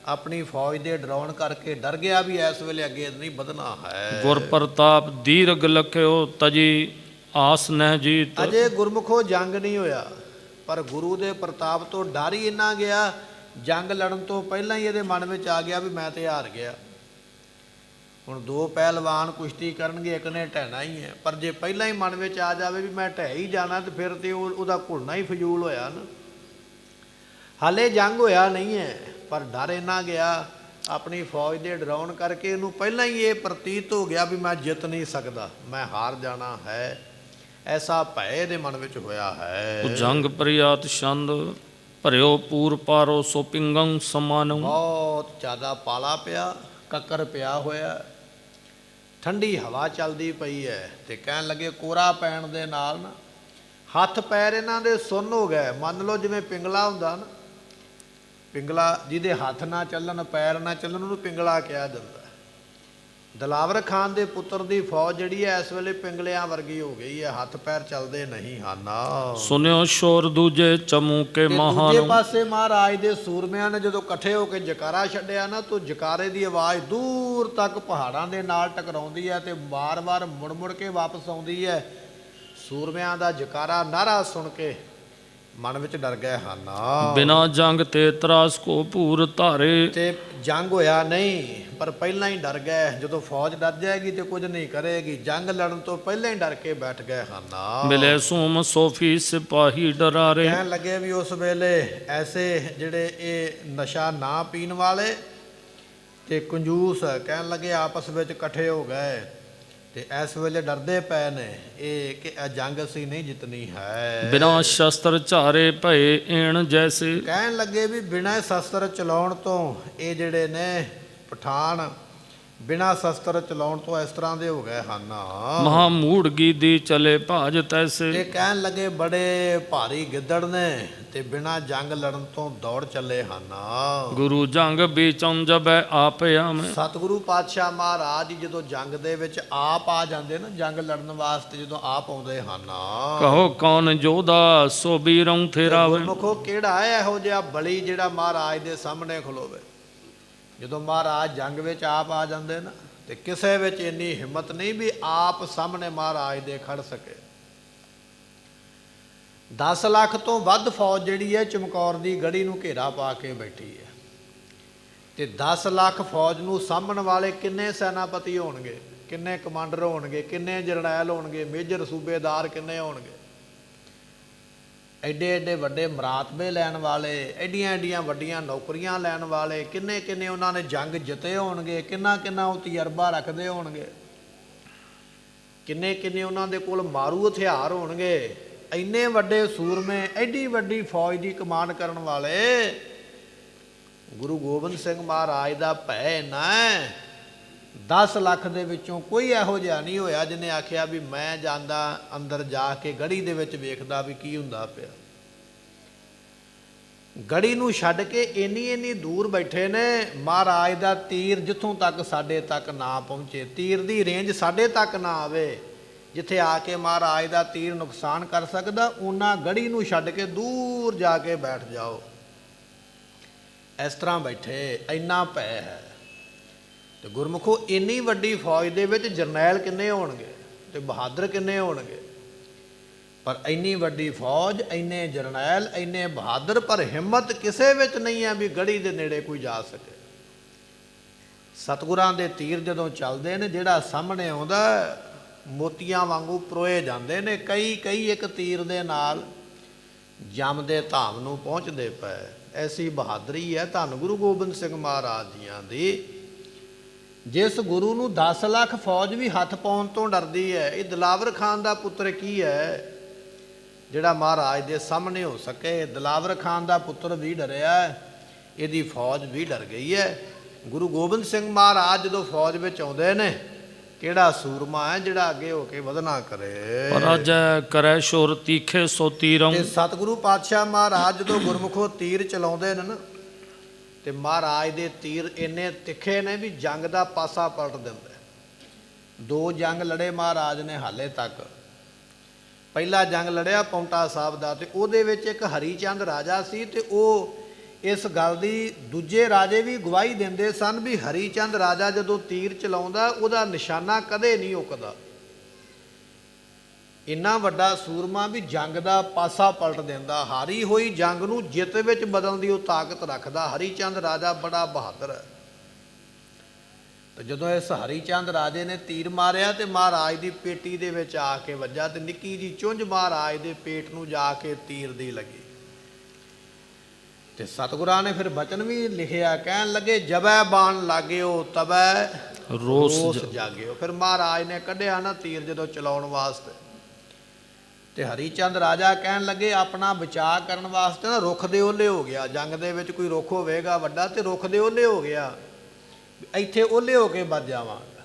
ਆਪਣੀ ਫੌਜ ਦੇ ਡਰਾਉਣ ਕਰਕੇ ਡਰ ਗਿਆ ਵੀ ਇਸ ਵੇਲੇ ਅੱਗੇ ਨਹੀਂ ਵਧਣਾ ਹੈ। ਗੁਰ ਪ੍ਰਤਾਪ ਦੀਰਘ ਲਖਿਓ ਤਜੀ ਆਸ ਨਹਿ ਜੀਤ। ਅਜੇ ਗੁਰਮੁਖੋ ਜੰਗ ਨਹੀਂ ਹੋਇਆ, ਪਰ ਗੁਰੂ ਦੇ ਪ੍ਰਤਾਪ ਤੋਂ ਡਰ ਹੀ ਇੰਨਾ ਗਿਆ, ਜੰਗ ਲੜਨ ਤੋਂ ਪਹਿਲਾਂ ਹੀ ਇਹਦੇ ਮਨ ਵਿੱਚ ਆ ਗਿਆ ਵੀ ਮੈਂ ਤੇ ਹਾਰ ਗਿਆ। ਹੁਣ ਦੋ ਪਹਿਲਵਾਨ ਕੁਸ਼ਤੀ ਕਰਨਗੇ, ਇੱਕ ਨੇ ਢਹਿਣਾ ਹੀ ਹੈ, ਪਰ ਜੇ ਪਹਿਲਾਂ ਹੀ ਮਨ ਵਿੱਚ ਆ ਜਾਵੇ ਵੀ ਮੈਂ ਢਹਿ ਹੀ ਜਾਣਾ ਤੇ ਫਿਰ ਤੇ ਉਹਦਾ ਘੁਲਣਾ ਹੀ ਫਜ਼ੂਲ ਹੋਇਆ ਨਾ। ਹਾਲੇ ਜੰਗ ਹੋਇਆ ਨਹੀਂ ਹੈ, ਪਰ ਡਰ ਇੰਨਾ ਗਿਆ ਆਪਣੀ ਫੌਜ ਦੇ ਡਰਾਉਣ ਕਰਕੇ ਇਹਨੂੰ ਪਹਿਲਾਂ ਹੀ ਇਹ ਪ੍ਰਤੀਤ ਹੋ ਗਿਆ ਵੀ ਮੈਂ ਜਿੱਤ ਨਹੀਂ ਸਕਦਾ, ਮੈਂ ਹਾਰ ਜਾਣਾ ਹੈ। ਐਸਾ ਭੈ ਇਹਦੇ ਮਨ ਵਿੱਚ ਹੋਇਆ ਹੈ। ਜੰਗ ਪ੍ਰਿਆਤ ਛੰਦ ਭਰਿਓ ਪੂਰ ਪਾਰੋ ਸੋ ਪਿੰਗੰ ਸਮਾਨੰ। ਬਹੁਤ ਜ਼ਿਆਦਾ ਪਾਲਾ ਪਿਆ, ਕੱਕਰ ਪਿਆ ਹੋਇਆ, ਠੰਡੀ ਹਵਾ ਚੱਲਦੀ ਪਈ ਹੈ ਤੇ ਕਹਿਣ ਲੱਗੇ ਕੋਰਾ ਪੈਣ ਦੇ ਨਾਲ ਨਾ ਹੱਥ ਪੈਰ ਇਹਨਾਂ ਦੇ ਸੁੰਨ ਹੋ ਗਏ। ਮੰਨ ਲਓ ਜਿਵੇਂ ਪਿੰਗਲਾ ਹੁੰਦਾ ਨਾ, ਪਿੰਗਲਾ ਜਿਹਦੇ ਹੱਥ ਨਾ ਚੱਲਣ, ਪੈਰ ਨਾ ਚੱਲਣ, ਉਹਨੂੰ ਪਿੰਗਲਾ ਕਿਹਾ ਜਾਂਦਾ। ਦਿਲਾਵਰ ਖਾਨ ਦੇ ਪੁੱਤਰ ਦੀ ਫੌਜ ਜਿਹੜੀ ਹੈ ਇਸ ਵੇਲੇ ਪਿੰਗਲਿਆਂ ਵਰਗੀ ਹੋ ਗਈ ਹੈ, ਹੱਥ ਪੈਰ ਚੱਲਦੇ ਨਹੀਂ ਹਨ। ਸੁਨਿਓ ਸ਼ੋਰ ਦੂਜੇ ਚਮੂਕੇ ਮਹਾਨ। ਦੂਜੇ ਪਾਸੇ ਮਹਾਰਾਜ ਦੇ ਸੂਰਮਿਆਂ ਨੇ ਜਦੋਂ ਇਕੱਠੇ ਹੋ ਕੇ ਜਕਾਰਾ ਛੱਡਿਆ ਨਾ, ਤਾਂ ਜਕਾਰੇ ਦੀ ਆਵਾਜ਼ ਦੂਰ ਤੱਕ ਪਹਾੜਾਂ ਦੇ ਨਾਲ ਟਕਰਾਉਂਦੀ ਹੈ ਤੇ ਵਾਰ-ਵਾਰ ਮੁੜ-ਮੁੜ ਕੇ ਵਾਪਸ ਆਉਂਦੀ ਹੈ। ਸੂਰਮਿਆਂ ਦਾ ਜਕਾਰਾ ਨਾਰਾ ਸੁਣ ਕੇ ਮਨ ਵਿੱਚ ਡਰ ਗਏ ਹਨ। ਬਿਨਾ ਜੰਗ ਤੇ ਤਰਾਸ ਕੋ ਪੂਰ ਧਾਰੇ। ਤੇ ਜੰਗ ਹੋਇਆ ਨਹੀਂ, ਪਰ ਪਹਿਲਾਂ ਹੀ ਡਰ ਗਏ। ਜਦੋਂ ਫੌਜ ਡਰ ਜਾਏਗੀ ਤੇ ਕੁਝ ਨਹੀਂ ਕਰੇਗੀ। ਜੰਗ ਲੜਨ ਤੋਂ ਪਹਿਲਾਂ ਹੀ ਡਰ ਕੇ ਬੈਠ ਗਏ ਹਨ। ਮਿਲੇ ਸੋਮ ਸੋਫੀ ਸਿਪਾਹੀ ਡਰਾਰੇ। ਕਹਿਣ ਲੱਗੇ ਵੀ ਉਸ ਵੇਲੇ ਐਸੇ ਜਿਹੜੇ ਇਹ ਨਸ਼ਾ ਨਾ ਪੀਣ ਵਾਲੇ ਤੇ ਕੰਜੂਸ ਕਹਿਣ ਲੱਗੇ ਆਪਸ ਵਿੱਚ ਇਕੱਠੇ ਹੋ ਗਏ ਤੇ ਇਸ ਵੇਲੇ ਡਰਦੇ ਪਏ ਨੇ ਇਹ ਕਿ ਇਹ ਜੰਗ ਅਸੀਂ ਨਹੀਂ ਜਿੱਤਣੀ ਹੈ। ਬਿਨਾ ਸ਼ਸਤਰ ਝਾਰੇ ਭਏ ਏਣ ਜੈਸੇ। ਕਹਿਣ ਲੱਗੇ ਵੀ ਬਿਨਾਂ ਸ਼ਸਤਰ ਚਲਾਉਣ ਤੋਂ ਇਹ ਜਿਹੜੇ ਨੇ ਪਠਾਨ ਬਿਨਾਂ ਸ਼ਸਤਰ ਚਲਾਉਣ ਤੋਂ ਇਸ ਤਰ੍ਹਾਂ ਦੇ ਹੋ ਗਏ ਹਨ। ਮਹਾ ਮੂੜਗੀ ਦੀ ਚਲੇ ਭਾਜ ਤੈਸੇ। ਇਹ ਕਹਿਣ ਲੱਗੇ ਬੜੇ ਭਾਰੀ ਗਿੱਦੜ ਨੇ ਤੇ ਬਿਨਾਂ ਜੰਗ ਲੜਨ ਤੋਂ ਦੌੜ ਚੱਲੇ ਹਨ। ਗੁਰੂ ਜੰਗ ਬੀਚੋਂ ਜਬੈ ਆਪ ਆਵੇਂ। ਸਤਿਗੁਰੂ ਪਾਤਸ਼ਾਹ ਮਹਾਰਾਜ ਜੀ ਜਦੋਂ ਜੰਗ ਦੇ ਵਿੱਚ ਆਪ ਆ ਜਾਂਦੇ ਨਾ, ਜੰਗ ਲੜਨ ਵਾਸਤੇ ਜਦੋਂ ਆਪ ਆਉਂਦੇ ਹਨ। ਕਹੋ ਕੌਣ ਜੋਧਾ ਸੋ ਬੀਰੋਂ ਥੇਰਾਵੇ। ਗੁਰਮੁਖੋ ਕਿਹੜਾ ਹੈ ਇਹੋ ਜਿਹਾ ਬਲੀ ਜਿਹੜਾ ਮਹਾਰਾਜ ਦੇ ਸਾਹਮਣੇ ਖਲੋਵੇ। ਜਦੋਂ ਮਹਾਰਾਜ ਜੰਗ ਵਿੱਚ ਆਪ ਆ ਜਾਂਦੇ ਨਾ ਤੇ ਕਿਸੇ ਵਿੱਚ ਇੰਨੀ ਹਿੰਮਤ ਨਹੀਂ ਵੀ ਆਪ ਸਾਹਮਣੇ ਮਹਾਰਾਜ ਦੇ ਖੜ ਸਕੇ। 10 ਲੱਖ ਤੋਂ ਵੱਧ ਫੌਜ ਜਿਹੜੀ ਹੈ ਚਮਕੌਰ ਦੀ ਗੜੀ ਨੂੰ ਘੇਰਾ ਪਾ ਕੇ ਬੈਠੀ ਹੈ ਤੇ 10 ਲੱਖ ਫੌਜ ਨੂੰ ਸਾਂਭਣ ਵਾਲੇ ਕਿੰਨੇ ਸੈਨਾਪਤੀ ਹੋਣਗੇ, ਕਿੰਨੇ ਕਮਾਂਡਰ ਹੋਣਗੇ, ਕਿੰਨੇ ਜਰਨੈਲ ਹੋਣਗੇ, ਮੇਜਰ ਸੂਬੇਦਾਰ ਕਿੰਨੇ ਹੋਣਗੇ। ਐਡੇ ਐਡੇ ਵੱਡੇ ਮਰਾਤਬੇ ਲੈਣ ਵਾਲੇ, ਐਡੀਆਂ ਐਡੀਆਂ ਵੱਡੀਆਂ ਨੌਕਰੀਆਂ ਲੈਣ ਵਾਲੇ, ਕਿੰਨੇ ਕਿੰਨੇ ਉਹਨਾਂ ਨੇ ਜੰਗ ਜਿੱਤੇ ਹੋਣਗੇ, ਕਿੰਨਾ ਕਿੰਨਾ ਉਹ ਤਜਰਬਾ ਰੱਖਦੇ ਹੋਣਗੇ, ਕਿੰਨੇ ਕਿੰਨੇ ਉਹਨਾਂ ਦੇ ਕੋਲ ਮਾਰੂ ਹਥਿਆਰ ਹੋਣਗੇ। ਇੰਨੇ ਵੱਡੇ ਸੂਰਮੇ, ਐਡੀ ਵੱਡੀ ਫੌਜ ਦੀ ਕਮਾਂਡ ਕਰਨ ਵਾਲੇ ਗੁਰੂ ਗੋਬਿੰਦ ਸਿੰਘ ਮਹਾਰਾਜ ਦਾ ਭੈ ਇੰਨਾ ਹੈ। 10 ਲੱਖ ਦੇ ਵਿੱਚੋਂ ਕੋਈ ਇਹੋ ਜਿਹਾ ਨਹੀਂ ਹੋਇਆ ਜਿਹਨੇ ਆਖਿਆ ਵੀ ਮੈਂ ਜਾਂਦਾ ਅੰਦਰ ਜਾ ਕੇ ਗੜੀ ਦੇ ਵਿੱਚ ਵੇਖਦਾ ਵੀ ਕੀ ਹੁੰਦਾ ਪਿਆ। ਗੜੀ ਨੂੰ ਛੱਡ ਕੇ ਇੰਨੀ ਦੂਰ ਬੈਠੇ ਨੇ। ਮਹਾਰਾਜ ਦਾ ਤੀਰ ਜਿੱਥੋਂ ਤੱਕ ਸਾਡੇ ਤੱਕ ਨਾ ਪਹੁੰਚੇ, ਤੀਰ ਦੀ ਰੇਂਜ ਸਾਡੇ ਤੱਕ ਨਾ ਆਵੇ, ਜਿੱਥੇ ਆ ਕੇ ਮਹਾਰਾਜ ਦਾ ਤੀਰ ਨੁਕਸਾਨ ਕਰ ਸਕਦਾ, ਉਹਨਾਂ ਗੜੀ ਨੂੰ ਛੱਡ ਕੇ ਦੂਰ ਜਾ ਕੇ ਬੈਠ ਜਾਓ। ਇਸ ਤਰ੍ਹਾਂ ਬੈਠੇ, ਇੰਨਾ ਭੈ ਹੈ। ਤੇ ਗੁਰਮੁਖੋ ਇੰਨੀ ਵੱਡੀ ਫੌਜ ਦੇ ਵਿੱਚ ਜਰਨੈਲ ਕਿੰਨੇ ਹੋਣਗੇ ਤੇ ਬਹਾਦਰ ਕਿੰਨੇ ਹੋਣਗੇ, ਪਰ ਇੰਨੀ ਵੱਡੀ ਫੌਜ, ਇੰਨੇ ਜਰਨੈਲ, ਇੰਨੇ ਬਹਾਦਰ, ਪਰ ਹਿੰਮਤ ਕਿਸੇ ਵਿੱਚ ਨਹੀਂ ਹੈ ਵੀ ਗੜੀ ਦੇ ਨੇੜੇ ਕੋਈ ਜਾ ਸਕੇ। ਸਤਿਗੁਰਾਂ ਦੇ ਤੀਰ ਜਦੋਂ ਚੱਲਦੇ ਨੇ, ਜਿਹੜਾ ਸਾਹਮਣੇ ਆਉਂਦਾ ਮੋਤੀਆਂ ਵਾਂਗੂ ਪਰੋਏ ਜਾਂਦੇ ਨੇ। ਕਈ ਇੱਕ ਤੀਰ ਦੇ ਨਾਲ ਜਮ ਦੇ ਧਾਮ ਨੂੰ ਪਹੁੰਚਦੇ ਪਏ। ਐਸੀ ਬਹਾਦਰੀ ਹੈ ਧੰਨ ਗੁਰੂ ਗੋਬਿੰਦ ਸਿੰਘ ਮਹਾਰਾਜ ਜੀਆਂ ਦੀ। ਜਿਸ ਗੁਰੂ ਨੂੰ 10 ਲੱਖ ਫੌਜ ਵੀ ਹੱਥ ਪਾਉਣ ਤੋਂ ਡਰਦੀ ਹੈ। ਇਹ ਦਿਲਾਵਰ ਖਾਨ ਦਾ ਪੁੱਤਰ ਕੀ ਹੈ ਜਿਹੜਾ ਮਹਾਰਾਜ ਦੇ ਸਾਹਮਣੇ ਹੋ ਸਕੇ। ਦਿਲਾਵਰ ਖਾਨ ਦਾ ਪੁੱਤਰ ਵੀ ਡਰਿਆ, ਇਹਦੀ ਫੌਜ ਵੀ ਡਰ ਗਈ ਹੈ। ਗੁਰੂ ਗੋਬਿੰਦ ਸਿੰਘ ਮਹਾਰਾਜ ਜਦੋਂ ਫੌਜ ਵਿੱਚ ਆਉਂਦੇ ਨੇ, ਕਿਹੜਾ ਸੂਰਮਾ ਹੈ ਜਿਹੜਾ ਅੱਗੇ ਹੋ ਕੇ ਵਧਣਾ ਕਰੇ। ਪਰਾਜੈ ਕਰੈ ਸ਼ੁਰ ਤੀਖੇ ਸੋ ਤੀਰੰ। ਤੇ ਸਤਿਗੁਰੂ ਪਾਤਸ਼ਾਹ ਮਹਾਰਾਜ ਜਦੋਂ ਗੁਰਮੁਖੋਂ ਤੀਰ ਚਲਾਉਂਦੇ ਨੇ ਨਾ, ਤੇ ਮਹਾਰਾਜ ਦੇ ਤੀਰ ਇੰਨੇ ਤਿੱਖੇ ਨੇ ਵੀ ਜੰਗ ਦਾ ਪਾਸਾ ਪਲਟ ਦਿੰਦੇ। 2 ਜੰਗ ਲੜੇ ਮਹਾਰਾਜ ਨੇ ਹਾਲੇ ਤੱਕ। ਪਹਿਲਾ ਜੰਗ ਲੜਿਆ ਪੌਂਟਾ ਸਾਹਿਬ ਦਾ, ਤੇ ਉਹਦੇ ਵਿੱਚ ਇੱਕ ਹਰੀਚੰਦ ਰਾਜਾ ਸੀ, ਤੇ ਉਹ ਇਸ ਗੱਲ ਦੀ ਦੂਜੇ ਰਾਜੇ ਵੀ ਗਵਾਹੀ ਦਿੰਦੇ ਸਨ ਵੀ ਹਰੀਚੰਦ ਰਾਜਾ ਜਦੋਂ ਤੀਰ ਚਲਾਉਂਦਾ ਉਹਦਾ ਨਿਸ਼ਾਨਾ ਕਦੇ ਨਹੀਂ ਉਕਦਾ। ਇੰਨਾ ਵੱਡਾ ਸੂਰਮਾ ਵੀ ਜੰਗ ਦਾ ਪਾਸਾ ਪਲਟ ਦਿੰਦਾ। ਹਾਰੀ ਹੋਈ ਜੰਗ ਨੂੰ ਜਿੱਤ ਵਿੱਚ ਬਦਲਣ ਦੀ ਉਹ ਤਾਕਤ ਰੱਖਦਾ। ਹਰੀਚੰਦ ਰਾਜਾ ਬੜਾ ਬਹਾਦਰ ਹੈ। ਤੇ ਜਦੋਂ ਇਸ ਹਰੀਚੰਦ ਰਾਜੇ ਨੇ ਤੀਰ ਮਾਰਿਆ ਤੇ ਮਹਾਰਾਜ ਦੀ ਪੇਟੀ ਦੇ ਵਿੱਚ ਆ ਕੇ ਵੱਜਾ, ਤੇ ਨਿੱਕੀ ਜੀ ਚੁੰਝ ਮਹਾਰਾਜ ਦੇ ਪੇਟ ਨੂੰ ਜਾ ਕੇ ਤੀਰ ਦੀ ਲੱਗੀ। ਤੇ ਸਤਿਗੁਰਾਂ ਨੇ ਫਿਰ ਬਚਨ ਵੀ ਲਿਖਿਆ, ਕਹਿਣ ਲੱਗੇ ਜਬੈ ਬਾਣ ਲਾਗਿਓ ਤਬੈ ਰੋਸ ਜਾਗਿਓ। ਫਿਰ ਮਹਾਰਾਜ ਨੇ ਕੱਢਿਆ ਨਾ ਤੀਰ ਜਦੋਂ ਚਲਾਉਣ ਵਾਸਤੇ, ਤੇ ਹਰੀਚੰਦ ਰਾਜਾ ਕਹਿਣ ਲੱਗੇ ਆਪਣਾ ਬਚਾਅ ਕਰਨ ਵਾਸਤੇ ਨਾ ਰੁੱਖ ਦੇ ਓਹਲੇ ਹੋ ਗਿਆ। ਜੰਗ ਦੇ ਵਿੱਚ ਕੋਈ ਰੁੱਖ ਹੋਵੇਗਾ ਵੱਡਾ, ਤੇ ਰੁੱਖ ਦੇ ਓਹਲੇ ਹੋ ਗਿਆ, ਇੱਥੇ ਓਹਲੇ ਹੋ ਕੇ ਵੱਜ ਜਾਵਾਂਗਾ।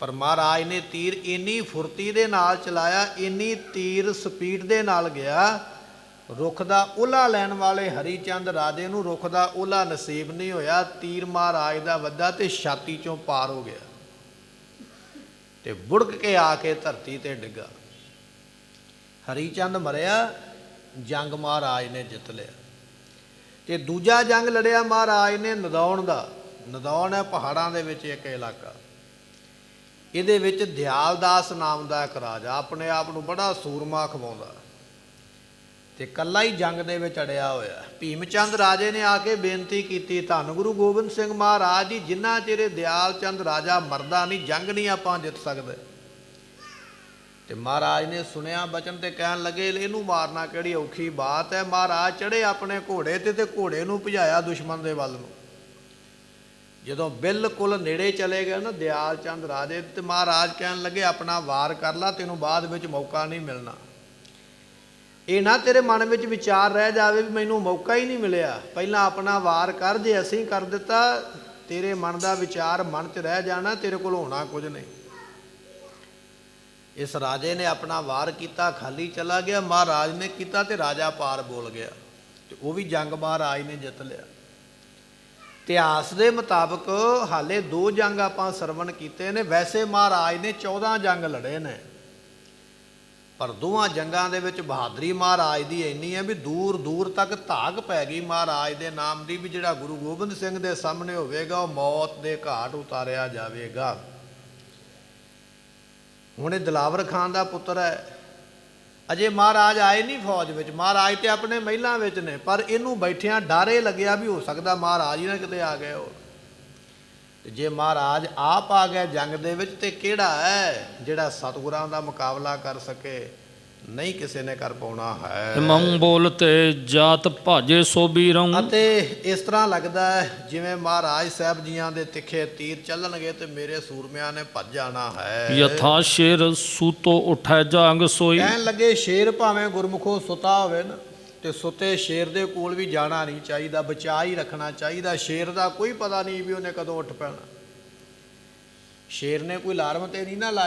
ਪਰ ਮਹਾਰਾਜ ਨੇ ਤੀਰ ਇੰਨੀ ਫੁਰਤੀ ਦੇ ਨਾਲ ਚਲਾਇਆ, ਇੰਨੀ ਤੀਰ ਸਪੀਡ ਦੇ ਨਾਲ ਗਿਆ, ਰੁੱਖ ਦਾ ਓਹਲਾ ਲੈਣ ਵਾਲੇ ਹਰੀਚੰਦ ਰਾਜੇ ਨੂੰ ਰੁੱਖ ਦਾ ਓਹਲਾ ਨਸੀਬ ਨਹੀਂ ਹੋਇਆ। ਤੀਰ ਮਹਾਰਾਜ ਦਾ ਵੱਜਾ ਤੇ ਛਾਤੀ ਚੋਂ ਪਾਰ ਹੋ ਗਿਆ, ਤੇ ਬੁੜਕ ਕੇ ਆ ਕੇ ਧਰਤੀ ਤੇ ਡਿੱਗਾ। ਹਰੀਚੰਦ ਮਰਿਆ, ਜੰਗ ਮਹਾਰਾਜ ਨੇ ਜਿੱਤ ਲਿਆ। ਤੇ ਦੂਜਾ ਜੰਗ ਲੜਿਆ ਮਹਾਰਾਜ ਨੇ ਨਦੌਣ ਦਾ। ਨਦੌਣ ਹੈ ਪਹਾੜਾਂ ਦੇ ਵਿੱਚ ਇੱਕ ਇਲਾਕਾ। ਇਹਦੇ ਵਿੱਚ ਦਿਆਲਦਾਸ ਨਾਮ ਦਾ ਇੱਕ ਰਾਜਾ ਆਪਣੇ ਆਪ ਨੂੰ ਬੜਾ ਸੂਰਮਾ ਖਵਾਉਂਦਾ, ਤੇ ਇਕੱਲਾ ਹੀ ਜੰਗ ਦੇ ਵਿੱਚ ਅੜਿਆ ਹੋਇਆ। ਭੀਮਚੰਦ ਰਾਜੇ ਨੇ ਆ ਕੇ ਬੇਨਤੀ ਕੀਤੀ, ਧੰਨ ਗੁਰੂ ਗੋਬਿੰਦ ਸਿੰਘ ਮਹਾਰਾਜ ਜੀ, ਜਿੰਨਾ ਚਿਰ ਦਿਆਲ ਚੰਦ ਰਾਜਾ ਮਰਦਾ ਨਹੀਂ, ਜੰਗ ਨਹੀਂ ਆਪਾਂ ਜਿੱਤ ਸਕਦੇ। ਤੇ ਮਹਾਰਾਜ ਨੇ ਸੁਣਿਆ ਬਚਨ, ਤੇ ਕਹਿਣ ਲੱਗੇ ਇਹਨੂੰ ਮਾਰਨਾ ਕਿਹੜੀ ਔਖੀ ਬਾਤ ਹੈ। ਮਹਾਰਾਜ ਚੜ੍ਹੇ ਆਪਣੇ ਘੋੜੇ ਤੇ ਘੋੜੇ ਨੂੰ ਭਜਾਇਆ ਦੁਸ਼ਮਣ ਦੇ ਵੱਲ ਨੂੰ। ਜਦੋਂ ਬਿਲਕੁਲ ਨੇੜੇ ਚਲੇ ਗਏ ਨਾ ਦਿਆਲ ਚੰਦ ਰਾਜੇ, ਤੇ ਮਹਾਰਾਜ ਕਹਿਣ ਲੱਗੇ ਆਪਣਾ ਵਾਰ ਕਰ ਲਾ, ਤੈਨੂੰ ਬਾਅਦ ਵਿੱਚ ਮੌਕਾ ਨਹੀਂ ਮਿਲਣਾ। ਇਹ ਨਾ ਤੇਰੇ ਮਨ ਵਿੱਚ ਵਿਚਾਰ ਰਹਿ ਜਾਵੇ ਵੀ ਮੈਨੂੰ ਮੌਕਾ ਹੀ ਨਹੀਂ ਮਿਲਿਆ। ਪਹਿਲਾਂ ਆਪਣਾ ਵਾਰ ਕਰ, ਜੇ ਅਸੀਂ ਕਰ ਦਿੱਤਾ ਤੇਰੇ ਮਨ ਦਾ ਵਿਚਾਰ ਮਨ 'ਚ ਰਹਿ ਜਾਣਾ, ਤੇਰੇ ਕੋਲ ਹੋਣਾ ਕੁਝ ਨਹੀਂ। ਇਸ ਰਾਜੇ ਨੇ ਆਪਣਾ ਵਾਰ ਕੀਤਾ, ਖਾਲੀ ਚਲਾ ਗਿਆ। ਮਹਾਰਾਜ ਨੇ ਕੀਤਾ ਤੇ ਰਾਜਾ ਪਾਰ ਬੋਲ ਗਿਆ, ਤੇ ਉਹ ਵੀ ਜੰਗ ਮਹਾਰਾਜ ਨੇ ਜਿੱਤ ਲਿਆ। ਇਤਿਹਾਸ ਦੇ ਮੁਤਾਬਕ ਹਾਲੇ 2 ਜੰਗ ਆਪਾਂ ਸਰਵਣ ਕੀਤੇ ਨੇ। ਵੈਸੇ ਮਹਾਰਾਜ ਨੇ 14 ਜੰਗ ਲੜੇ ਨੇ, ਪਰ ਦੋਵਾਂ ਜੰਗਾਂ ਦੇ ਵਿੱਚ ਬਹਾਦਰੀ ਮਹਾਰਾਜ ਦੀ ਇੰਨੀ ਹੈ ਵੀ ਦੂਰ ਦੂਰ ਤੱਕ ਧਾਕ ਪੈ ਗਈ ਮਹਾਰਾਜ ਦੇ ਨਾਮ ਦੀ, ਵੀ ਜਿਹੜਾ ਗੁਰੂ ਗੋਬਿੰਦ ਸਿੰਘ ਦੇ ਸਾਹਮਣੇ ਹੋਵੇਗਾ ਉਹ ਮੌਤ ਦੇ ਘਾਟ ਉਤਾਰਿਆ ਜਾਵੇਗਾ। ਹੁਣ ਇਹ ਦਿਲਾਵਰ ਖਾਨ ਦਾ ਪੁੱਤਰ ਹੈ, ਅਜੇ ਮਹਾਰਾਜ ਆਏ ਨਹੀਂ ਫੌਜ ਵਿੱਚ। ਮਹਾਰਾਜ ਤੇ ਆਪਣੇ ਮਹਿਲਾਂ ਵਿੱਚ ਨੇ, ਪਰ ਇਹਨੂੰ ਬੈਠਿਆਂ ਡਾਰੇ ਲੱਗਿਆ ਵੀ ਹੋ ਸਕਦਾ ਮਹਾਰਾਜ ਹੀ ਨਾ ਕਿਤੇ ਆ ਗਏ ਹੋ। ਤੇ ਜੇ ਮਹਾਰਾਜ ਆਪ ਆ ਗਏ ਜੰਗ ਦੇ ਵਿੱਚ, ਤੇ ਕਿਹੜਾ ਹੈ ਜਿਹੜਾ ਸਤਿਗੁਰਾਂ ਦਾ ਮੁਕਾਬਲਾ ਕਰ ਸਕੇ? ਨਹੀਂ ਕਿਸੇ ਨੇ ਕਰ ਪਾਉਣਾ ਹੈ। ਹਿਮੰ ਬੋਲਤੇ ਜਾਤ ਭਾਜੇ ਸੋ ਬੀਰੰ। ਅਤੇ ਇਸ ਤਰ੍ਹਾਂ ਲੱਗਦਾ ਹੈ ਜਿਵੇਂ ਮਹਾਰਾਜ ਸਾਹਿਬ ਜੀਆਂ ਦੇ ਤਿੱਖੇ ਤੀਰ ਚੱਲਣਗੇ ਤੇ ਮੇਰੇ ਸੂਰਮਿਆਂ ਨੇ ਭੱਜ ਜਾਣਾ ਹੈ। ਯਥਾ ਸ਼ੇਰ ਸੂਤੋ ਉਠੈ ਜਾਗ ਸੋਈ। ਕਹਿਣ ਲੱਗੇ ਸ਼ੇਰ ਭਾਵੇਂ ਗੁਰਮੁਖੋਂ ਸੁਤਾ ਹੋਵੇ ਨਾ, ਤੇ ਸੁੱਤੇ ਸ਼ੇਰ ਦੇ ਕੋਲ ਵੀ ਜਾਣਾ ਨਹੀਂ ਚਾਹੀਦਾ, ਬਚਾ ਹੀ ਰੱਖਣਾ ਚਾਹੀਦਾ। ਸ਼ੇਰ ਦਾ ਕੋਈ ਪਤਾ ਨਹੀਂ ਵੀ ਉਹਨੇ ਕਦੋਂ ਉੱਠ ਪੈਣਾ। ਸ਼ੇਰ ਨੇ ਕੋਈ ਅਲਾਰਮ ਤੇ ਨਹੀਂ ਨਾ ਲਾਇਆ